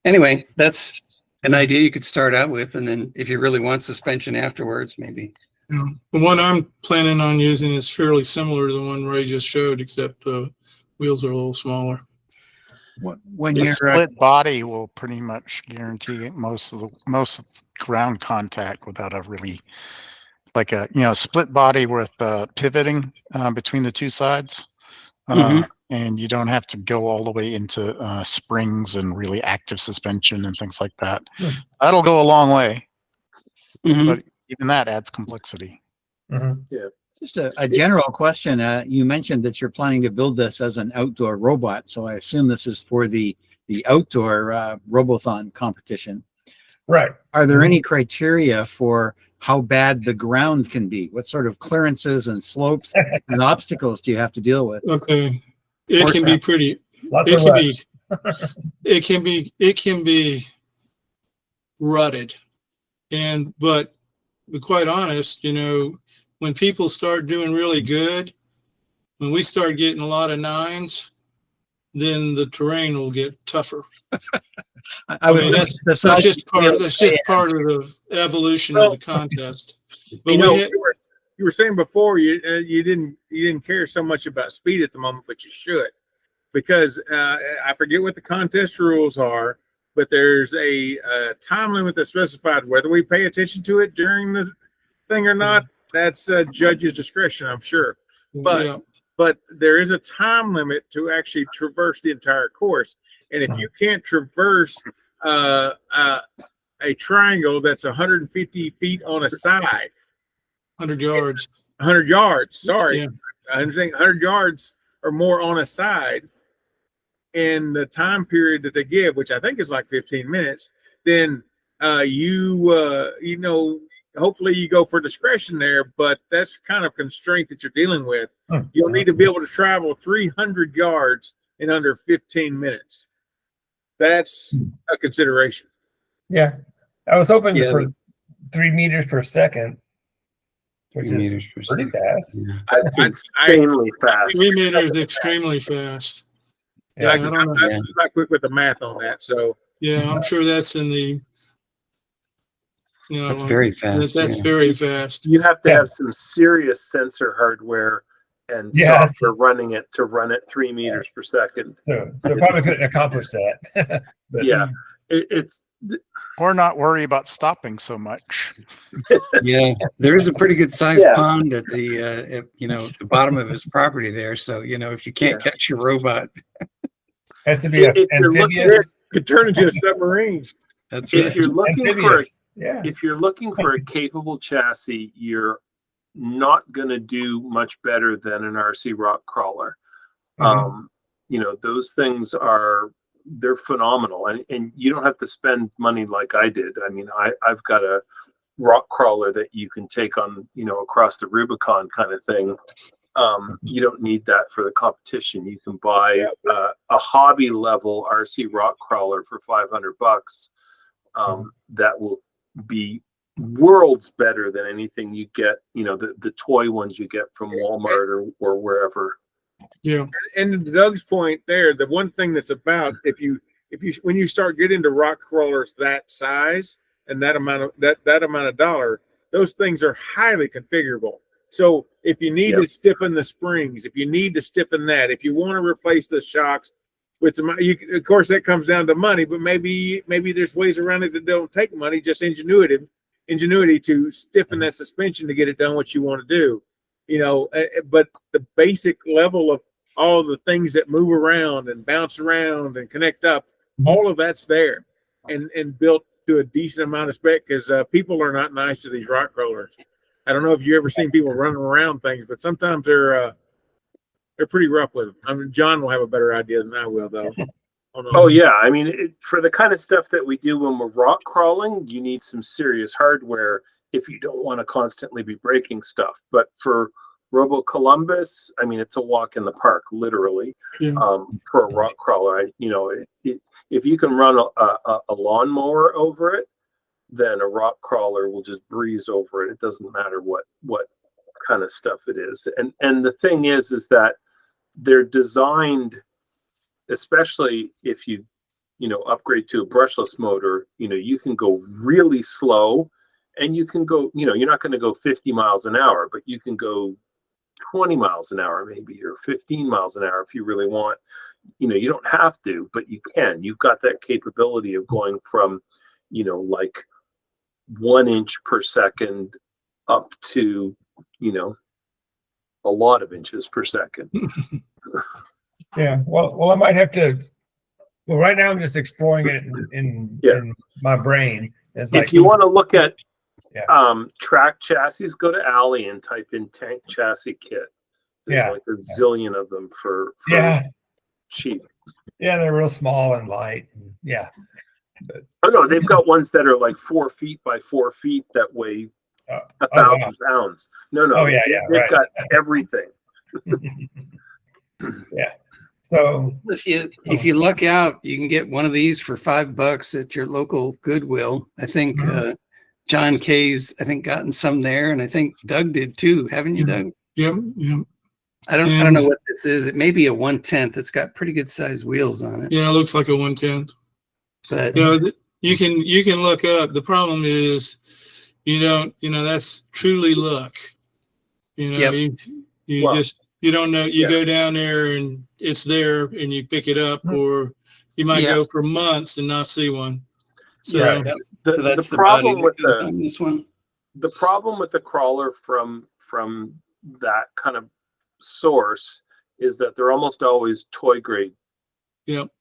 anyway, that's an idea you could start out with, and then if you really want suspension afterwards, maybe. Yeah. The one I'm planning on using is fairly similar to the one Ray just showed, except wheels are a little smaller. When The you're split body will pretty much guarantee most of the ground contact without a really, like a, you know, split body with pivoting between the two sides. And you don't have to go all the way into springs and really active suspension and things like that. That'll go a long way, but even that adds complexity. just a general question. You mentioned that you're planning to build this as an outdoor robot, so I assume this is for the outdoor Robothon competition. Right. Are there any criteria for how bad the ground can be? What sort of clearances and slopes and obstacles do you have to deal with? Okay. It can be pretty, Lots it of can be, ruts. it can be rutted. But to be quite honest, you know, when people start doing really good, when we start getting a lot of 9s, then the terrain will get tougher. I was mean, that's just part of the evolution of the contest. But You know, you were saying before you didn't care so much about speed at the moment, but you should, because I forget what the contest rules are, but there's a time limit that's specified. Whether we pay attention to it during the thing or not, that's a judge's discretion, I'm sure. But there is a time limit to actually traverse the entire course, and if you can't traverse a triangle that's 150 feet on a side, 100 yards. 100 yards. Sorry, Yeah. I'm saying 100 yards or more on a side, in the time period that they give, which I think is like 15 minutes. Then you know, hopefully you go for discretion there, but that's kind of constraint that you're dealing with. You'll need to be able to travel 300 yards in under 15 minutes. That's a consideration. Yeah. I was hoping for 3 meters per second, which is pretty fast. That's insanely fast. 3 meters extremely fast. Yeah, I'm not quick with the math on that. So yeah, I'm sure that's in the, you know, That's very fast. That's very fast. You have to have some serious sensor hardware and software running it to run at 3 meters per second. So probably couldn't accomplish that. But, yeah, it's Or not worry about stopping so much. Yeah, there is a pretty good sized pond at the you know, the bottom of his property there. So, you know, if you can't catch your robot, has to be amphibious. Could turn into a submarine. That's right. If you're looking for yeah. if you're looking for a capable chassis, you're not going to do much better than an RC rock crawler. You know, those things they're phenomenal, and you don't have to spend money like I did. I mean, I've got a rock crawler that you can take on, you know, across the Rubicon kind of thing. You don't need that for the competition. You can buy a hobby level RC rock crawler for $500. That will be worlds better than anything you get, you know, the toy ones you get from Walmart or wherever. Yeah. And to Doug's point there, the one thing that's about, when you start getting into rock crawlers that size and that amount of dollar, those things are highly configurable. So if you need to stiffen the springs, if you need to stiffen that, if you want to replace the shocks with some, of course that comes down to money, but maybe there's ways around it that don't take money, just ingenuity to stiffen that suspension to get it done what you want to do. You know, but the basic level of all the things that move around and bounce around and connect up, all of that's there and built to a decent amount of spec, because people are not nice to these rock crawlers. I don't know if you ever seen people running around things, but sometimes they're pretty rough with them. I mean, John will have a better idea than I will, though. Oh yeah, I mean, for the kind of stuff that we do when we're rock crawling, you need some serious hardware, if you don't want to constantly be breaking stuff. But for Robo Columbus, I mean, it's a walk in the park, literally. Yeah. For a rock crawler, if you can run a lawnmower over it, then a rock crawler will just breeze over it. It doesn't matter what kind of stuff it is. And the thing is that they're designed, especially if you upgrade to a brushless motor, you can go really slow, and you can go, you're not going to go 50 miles an hour, but you can go 20 miles an hour, maybe, or 15 miles an hour if you really want. You don't have to, but you can. You've got that capability of going from, like 1 inch per second up to, a lot of inches per second. Yeah. Well, I might have to. Well, right now I'm just exploring it in my brain. It's if you want to look at Yeah. Track chassis, go to Alley and type in tank chassis kit. There's like a zillion of them for cheap. Yeah, they're real small and light. Yeah. Oh no, they've got ones that are like 4 feet by 4 feet that weigh 1,000 pounds. No, they've got everything. Yeah. So if you luck out, you can get one of these for $5 at your local Goodwill. I think John Kay's gotten some there, and I think Doug did too. Haven't you, Doug? Yep. I don't know what this is. It may be a 1/10. It's got pretty good sized wheels on it. Yeah, it looks like a 1/10. But you can look up. The problem is, that's truly luck. You don't know. You go down there and it's there, and you pick it up, or you might go for months and not see one. So, so that's the problem with this one. The problem with the crawler from that kind of source is that they're almost always toy grade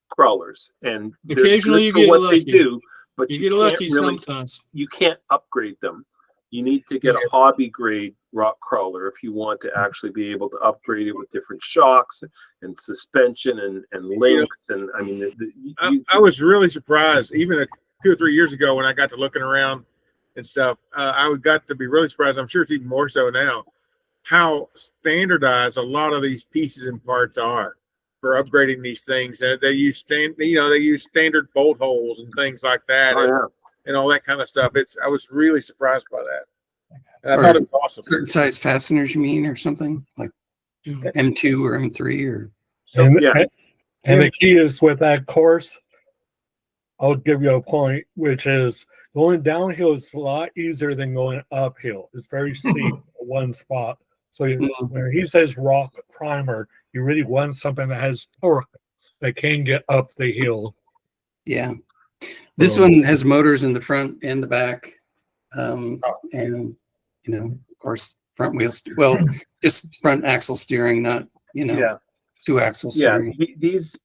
crawlers, and occasionally you get lucky. They do, but you get lucky sometimes. You can't upgrade them. You need to get a hobby grade rock crawler if you want to actually be able to upgrade it with different shocks and suspension and links. And I mean, I was really surprised, even 2 or 3 years ago when I got to looking around and stuff. I got to be really surprised. I'm sure it's even more so now, how standardized a lot of these pieces and parts are for upgrading these things. They use standard bolt holes and things like that. And all that kind of stuff. I was really surprised by that. And I thought it was awesome. Certain size fasteners, you mean, or something like M2 or M3 or. And the key is with that course, I'll give you a point, which is going downhill is a lot easier than going uphill. It's very steep one spot. So when he says rock primer, you really want something that has torque that can get up the hill. Yeah. This one has motors in the front and the back. And, of course, front wheels. Well, just front axle steering, not, 2-axle steering. Yeah, these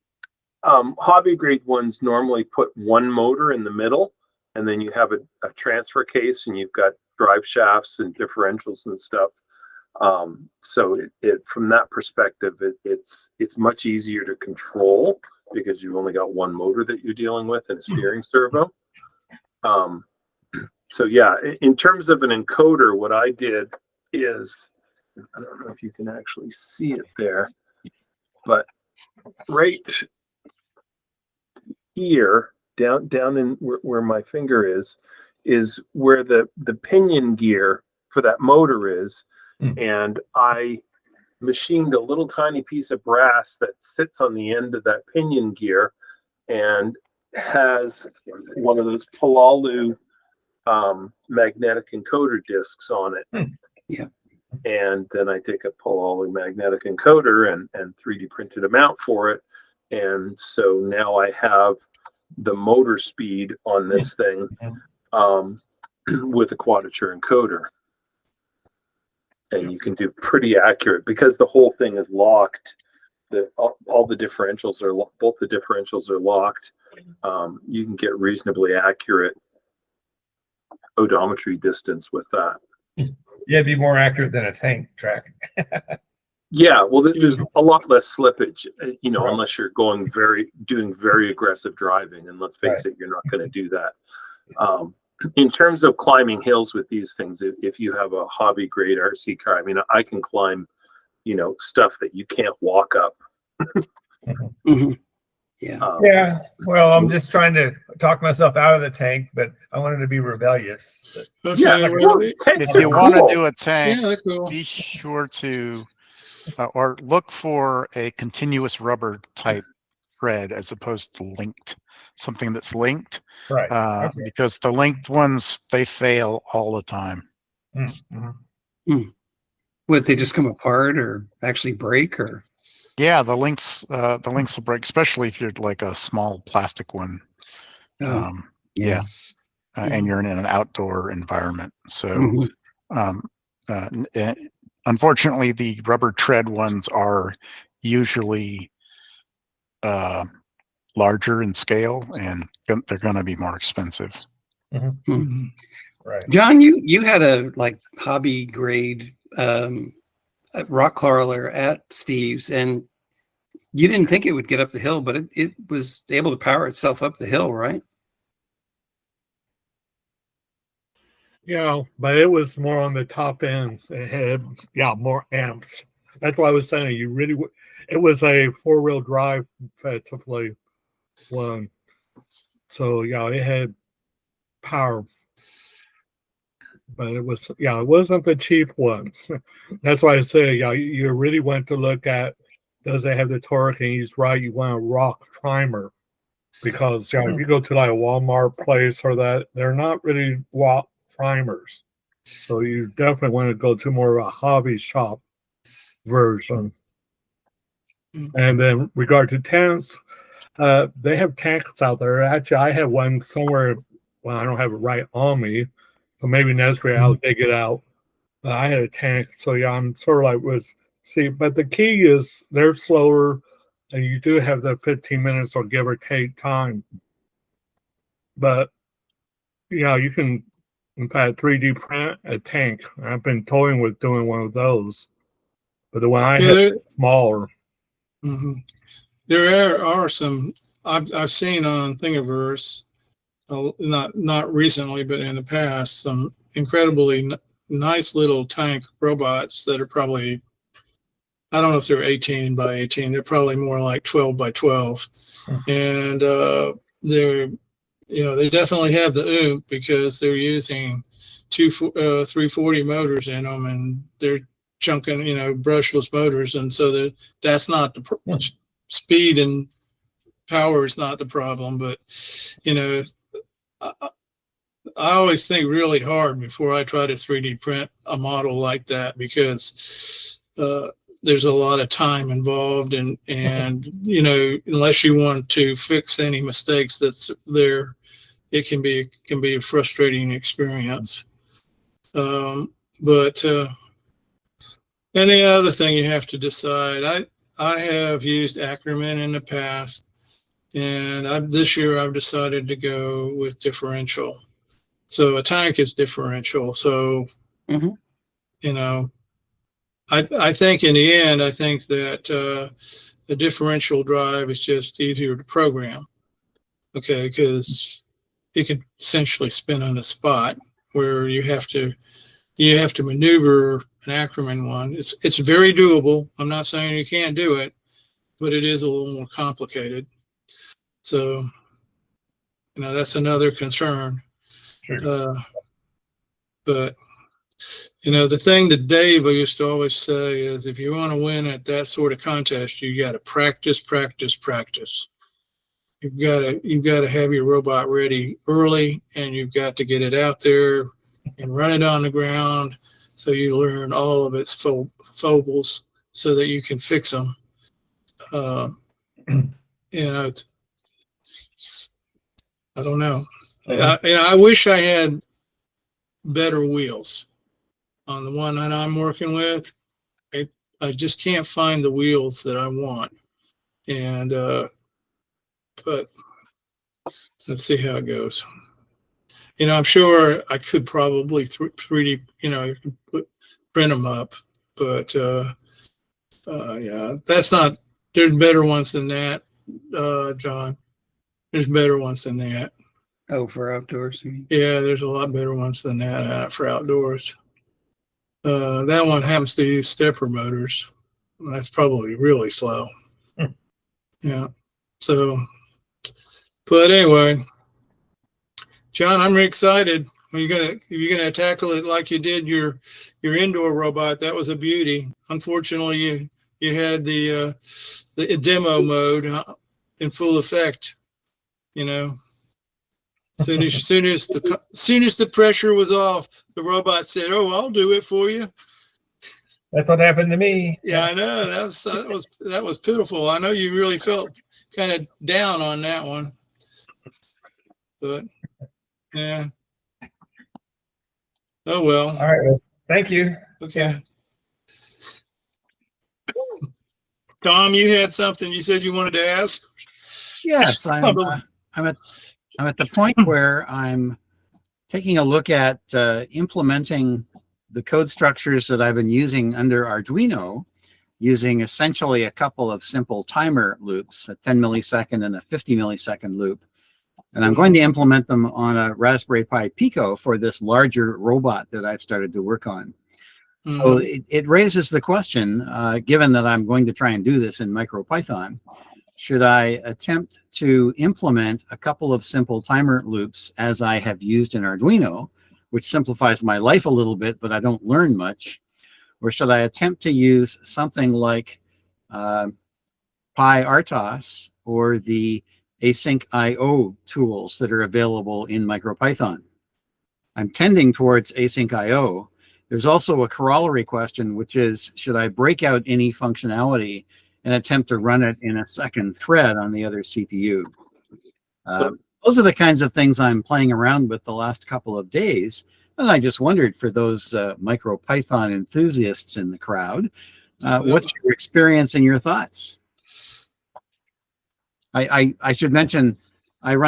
hobby grade ones normally put one motor in the middle, and then you have a transfer case, and you've got drive shafts and differentials and stuff. So it from that perspective, it's much easier to control because you've only got one motor that you're dealing with and a steering servo. So yeah, in terms of an encoder, what I did is, I don't know if you can actually see it there, but right here, down in where my finger is where the pinion gear for that motor is. And I machined a little tiny piece of brass that sits on the end of that pinion gear and has one of those Palalu magnetic encoder discs on it. Yeah. And then I take a Palalu magnetic encoder and 3D printed a mount for it. And so now I have the motor speed on this thing with a quadrature encoder. And you can do pretty accurate because the whole thing is locked. All the differentials are both the differentials are locked. You can get reasonably accurate odometry distance with that. Yeah, it'd be more accurate than a tank track. Yeah, well, there's a lot less slippage, unless you're doing very aggressive driving. And let's face it, you're not going to do that. in terms of climbing hills with these things, if you have a hobby grade RC car, I mean, I can climb, stuff that you can't walk up. Mhm. Yeah. Yeah. Well, I'm just trying to talk myself out of the tank, but I wanted to be rebellious. Okay, Yeah, well, If you want to do a tank, yeah, they're cool. be sure to or look for a continuous rubber type thread as opposed to linked, something that's linked, Right. Okay. because the linked ones, they fail all the time. Mm-hmm. Would they just come apart or actually break or? Yeah, the links will break, especially if you're like a small plastic one. Oh, Yeah. And you're in an outdoor environment. So, Mhm. Unfortunately, the rubber tread ones are usually larger in scale, and they're going to be more expensive. Mhm. Right. John, you had a like hobby grade rock crawler at Steve's, and you didn't think it would get up the hill, but it was able to power itself up the hill, right? Yeah, but it was more on the top end. It had more amps. That's why I was saying it was a 4-wheel drive effectively one. So yeah, it had power, but it wasn't the cheap one. That's why I say you really want to look at, does it have the torque? And he's right, you want a rock primer, because if you go to like a Walmart place or that, they're not really rock primers. So you definitely want to go to more of a hobby shop version. And then regard to tanks, they have tanks out there. Actually, I have one somewhere. Well, I don't have it right on me, so maybe next week I'll dig it out. I had a tank, so yeah, I'm sort of like but the key is they're slower, and you do have the 15 minutes or give or take time. But you can, in fact, 3D print a tank. I've been toying with doing one of those, but the one I have is smaller. Mm-hmm. There are some I've seen on Thingiverse, not recently, but in the past, some incredibly nice little tank robots that are probably, I don't know if they're 18 by 18. They're probably more like 12 by 12, and they're they definitely have the oomph because they're using 340 motors in them, and they're chunking brushless motors, and so that's not the speed and power is not the problem, but I always think really hard before I try to 3D print a model like that, because there's a lot of time involved, and unless you want to fix any mistakes that's there, it can be a frustrating experience. But and the other thing you have to decide, I have used Ackerman in the past, and this year I've decided to go with differential. So a tank is differential. So, I think in the end, I think that the differential drive is just easier to program. Okay, because it can essentially spin on the spot, where you have to maneuver an Ackerman one. It's very doable. I'm not saying you can't do it, but it is a little more complicated. So, that's another concern. Sure. But the thing that Dave used to always say is, if you want to win at that sort of contest, you got to practice, practice, practice. You've got to have your robot ready early, and you've got to get it out there and run it on the ground, so you learn all of its foibles so that you can fix them. I don't know. I wish I had better wheels on the one that I'm working with. I just can't find the wheels that I want, and but let's see how it goes. I'm sure I could probably 3D, print them up, but yeah, that's not. There's better ones than that, John. There's better ones than that. Oh, for outdoors. You mean? Yeah, there's a lot better ones than that for outdoors. That one happens to use stepper motors. That's probably really slow. Yeah. So, but anyway, John, I'm excited. You're gonna tackle it like you did your indoor robot. That was a beauty. Unfortunately, you had the demo mode in full effect. You know, soon as the pressure was off, the robot said, "Oh, I'll do it for you." That's what happened to me. Yeah, I know that was pitiful. I know you really felt kind of down on that one, but yeah. Oh well. All right. Well, thank you. Okay. Tom, you had something you said you wanted to ask? Yes, I'm at the point where I'm taking a look at implementing the code structures that I've been using under Arduino, using essentially a couple of simple timer loops, a 10 millisecond and a 50 millisecond loop. And I'm going to implement them on a Raspberry Pi Pico for this larger robot that I've started to work on. So it raises the question, given that I'm going to try and do this in MicroPython, should I attempt to implement a couple of simple timer loops as I have used in Arduino, which simplifies my life a little bit, but I don't learn much? Or should I attempt to use something like PyRTOS or the async IO tools that are available in MicroPython? I'm tending towards async IO. There's also a corollary question, which is, should I break out any functionality and attempt to run it in a second thread on the other CPU? Those are the kinds of things I'm playing around with the last couple of days. And I just wondered, for those MicroPython enthusiasts in the crowd, what's your experience and your thoughts? I should mention, I have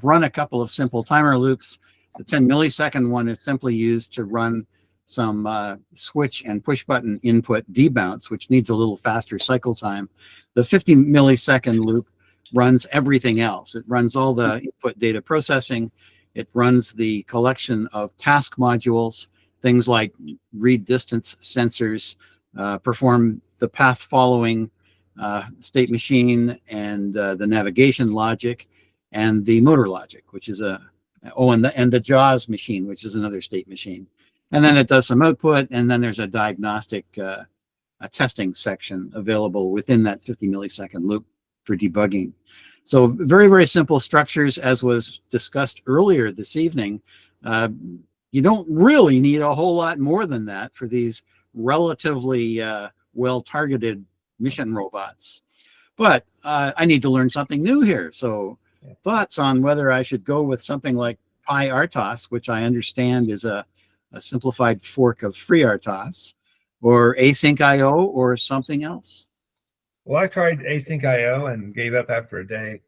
run a couple of simple timer loops. The 10 millisecond one is simply used to run some switch and push button input debounce, which needs a little faster cycle time. The 50 millisecond loop runs everything else. It runs all the input data processing. It runs the collection of task modules, things like read distance sensors, perform the path following state machine, and the navigation logic, and the motor logic, which is and the JAWS machine, which is another state machine. And then it does some output, and then there's a diagnostic a testing section available within that 50 millisecond loop for debugging. So very, very simple structures, as was discussed earlier this evening. You don't really need a whole lot more than that for these relatively well-targeted mission robots. But I need to learn something new here. So thoughts on whether I should go with something like PyRTOS, which I understand is a simplified fork of FreeRTOS, or async IO, or something else? Well, I tried async IO and gave up after a day.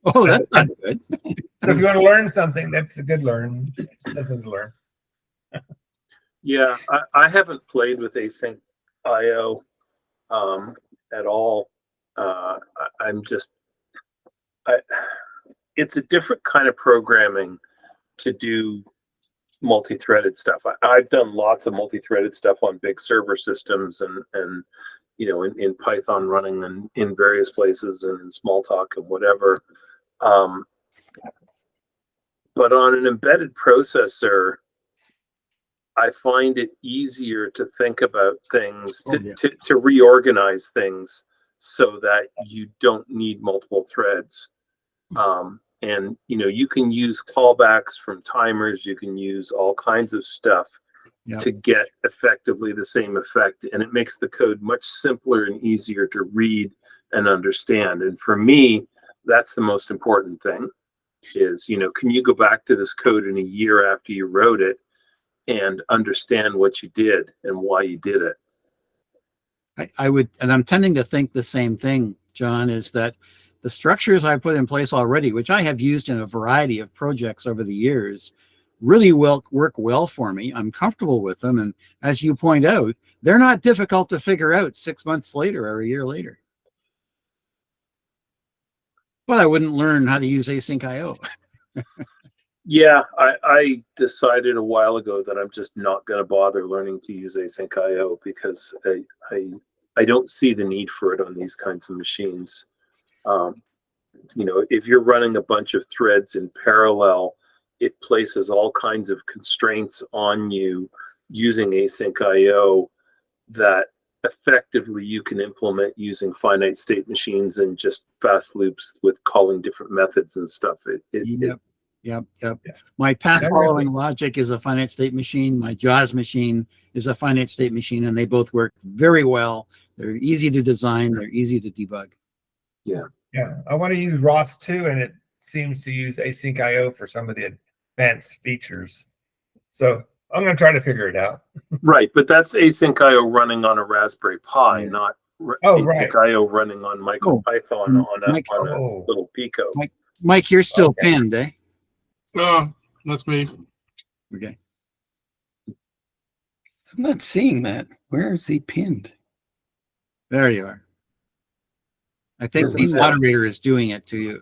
Oh, that's not good. So if you want to learn something, that's a good something to learn. Yeah, I haven't played with async IO at all. It's a different kind of programming to do multi-threaded stuff. I've done lots of multi-threaded stuff on big server systems and you know, in Python running in various places and in Smalltalk and whatever. But on an embedded processor, I find it easier to think about things, to reorganize things so that you don't need multiple threads. And you know, you can use callbacks from timers, you can use all kinds of stuff to get effectively the same effect, and it makes the code much simpler and easier to read and understand. And for me, that's the most important thing, is, you know, can you go back to this code in a year after you wrote it and understand what you did and why you did it? I would, and I'm tending to think the same thing, John, is that the structures I put in place already, which I have used in a variety of projects over the years, really work well for me. I'm comfortable with them. And as you point out, they're not difficult to figure out 6 months later or a year later. But I wouldn't learn how to use async IO. Yeah, I decided a while ago that I'm just not going to bother learning to use async IO because I don't see the need for it on these kinds of machines. You know, if you're running a bunch of threads in parallel, it places all kinds of constraints on you using async IO that effectively you can implement using finite state machines and just fast loops with calling different methods and stuff. Yep. My path following logic is a finite state machine. My JAWS machine is a finite state machine, and they both work very well. They're easy to design. They're easy to debug. Yeah. I want to use ROS too, and it seems to use async IO for some of the advanced features. So I'm going to try to figure it out. Right, but that's async IO running on a Raspberry Pi, not async IO running on MicroPython on a little Pico. Mike, you're still pinned, eh? Oh, that's me. Okay. I'm not seeing that. Where is he pinned? There you are. I think the moderator is doing it to you.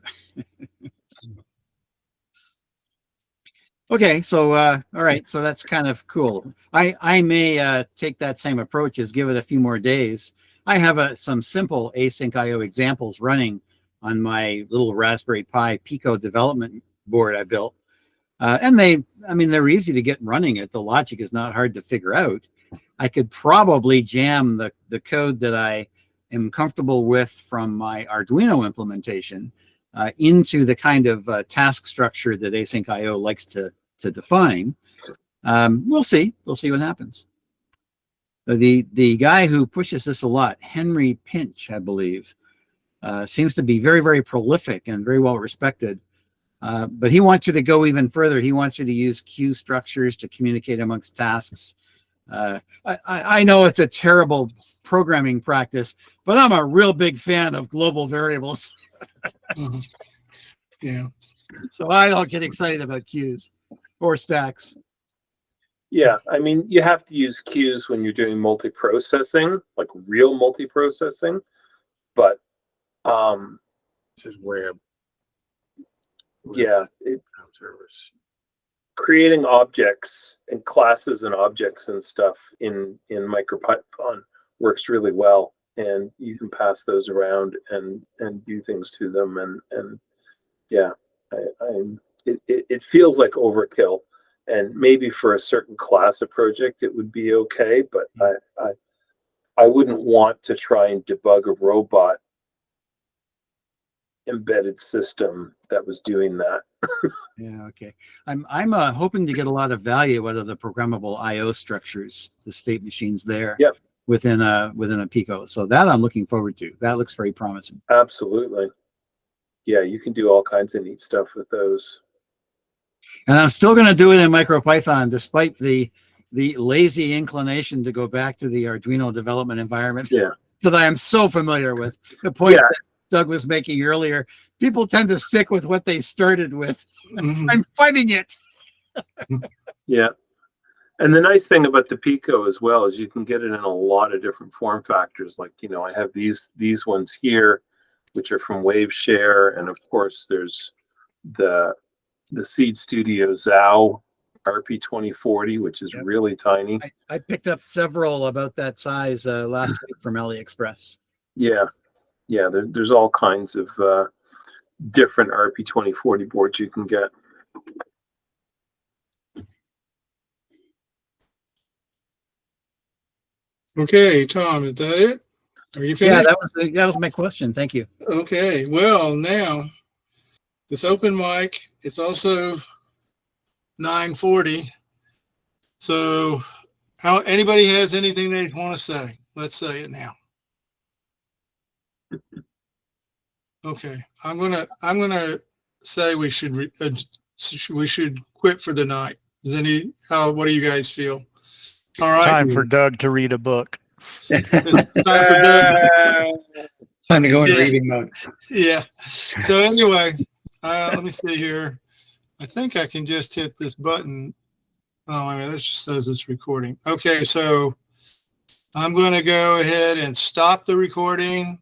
Okay, so all right, so that's kind of cool. I may take that same approach as give it a few more days. I have some simple async IO examples running on my little Raspberry Pi Pico development board I built. And they're easy to get running it. The logic is not hard to figure out. I could probably jam the code that I am comfortable with from my Arduino implementation into the kind of task structure that async IO likes to define. We'll see what happens. The guy who pushes this a lot, Henry Pinch, I believe, seems to be very, very prolific and very well respected. But he wants you to go even further. He wants you to use queue structures to communicate amongst tasks. I know it's a terrible programming practice, but I'm a real big fan of global variables. Yeah. So I don't get excited about queues or stacks. Yeah, I mean, you have to use queues when you're doing multiprocessing, like real multiprocessing, but this is web. Yeah, creating objects and classes and objects and stuff in MicroPython works really well, and you can pass those around and do things to them, and yeah, it feels like overkill, and maybe for a certain class of project it would be okay, but I wouldn't want to try and debug a robot embedded system that was doing that. Yeah, okay. I'm hoping to get a lot of value out of the programmable IO structures, the state machines there. Yep. Within a Pico. So that I'm looking forward to. That looks very promising. Absolutely. Yeah, you can do all kinds of neat stuff with those. And I'm still going to do it in MicroPython, despite the lazy inclination to go back to the Arduino development environment that I am so familiar with. The point that Doug was making earlier, people tend to stick with what they started with. I'm fighting it. Yeah. And the nice thing about the Pico as well is you can get it in a lot of different form factors. Like, you know, I have these ones here, which are from WaveShare. And of course, there's the Seed Studio Zao RP2040, which is really tiny. I picked up several about that size last week from AliExpress. Yeah. Yeah, there's all kinds of different RP2040 boards you can get. Okay, Tom, is that it? Are you finished? Yeah, that was my question. Thank you. Okay, well, now this open mic, it's also 9:40. So anybody has anything they want to say? Let's say it now. Okay, I'm gonna say we should quit for the night. What do you guys feel? All right. Time for Doug to read a book. It's time for Doug. Time to go in reading mode. Yeah. So anyway, let me see here. I think I can just hit this button. Oh, I mean, it just says it's recording. Okay, so I'm going to go ahead and stop the recording.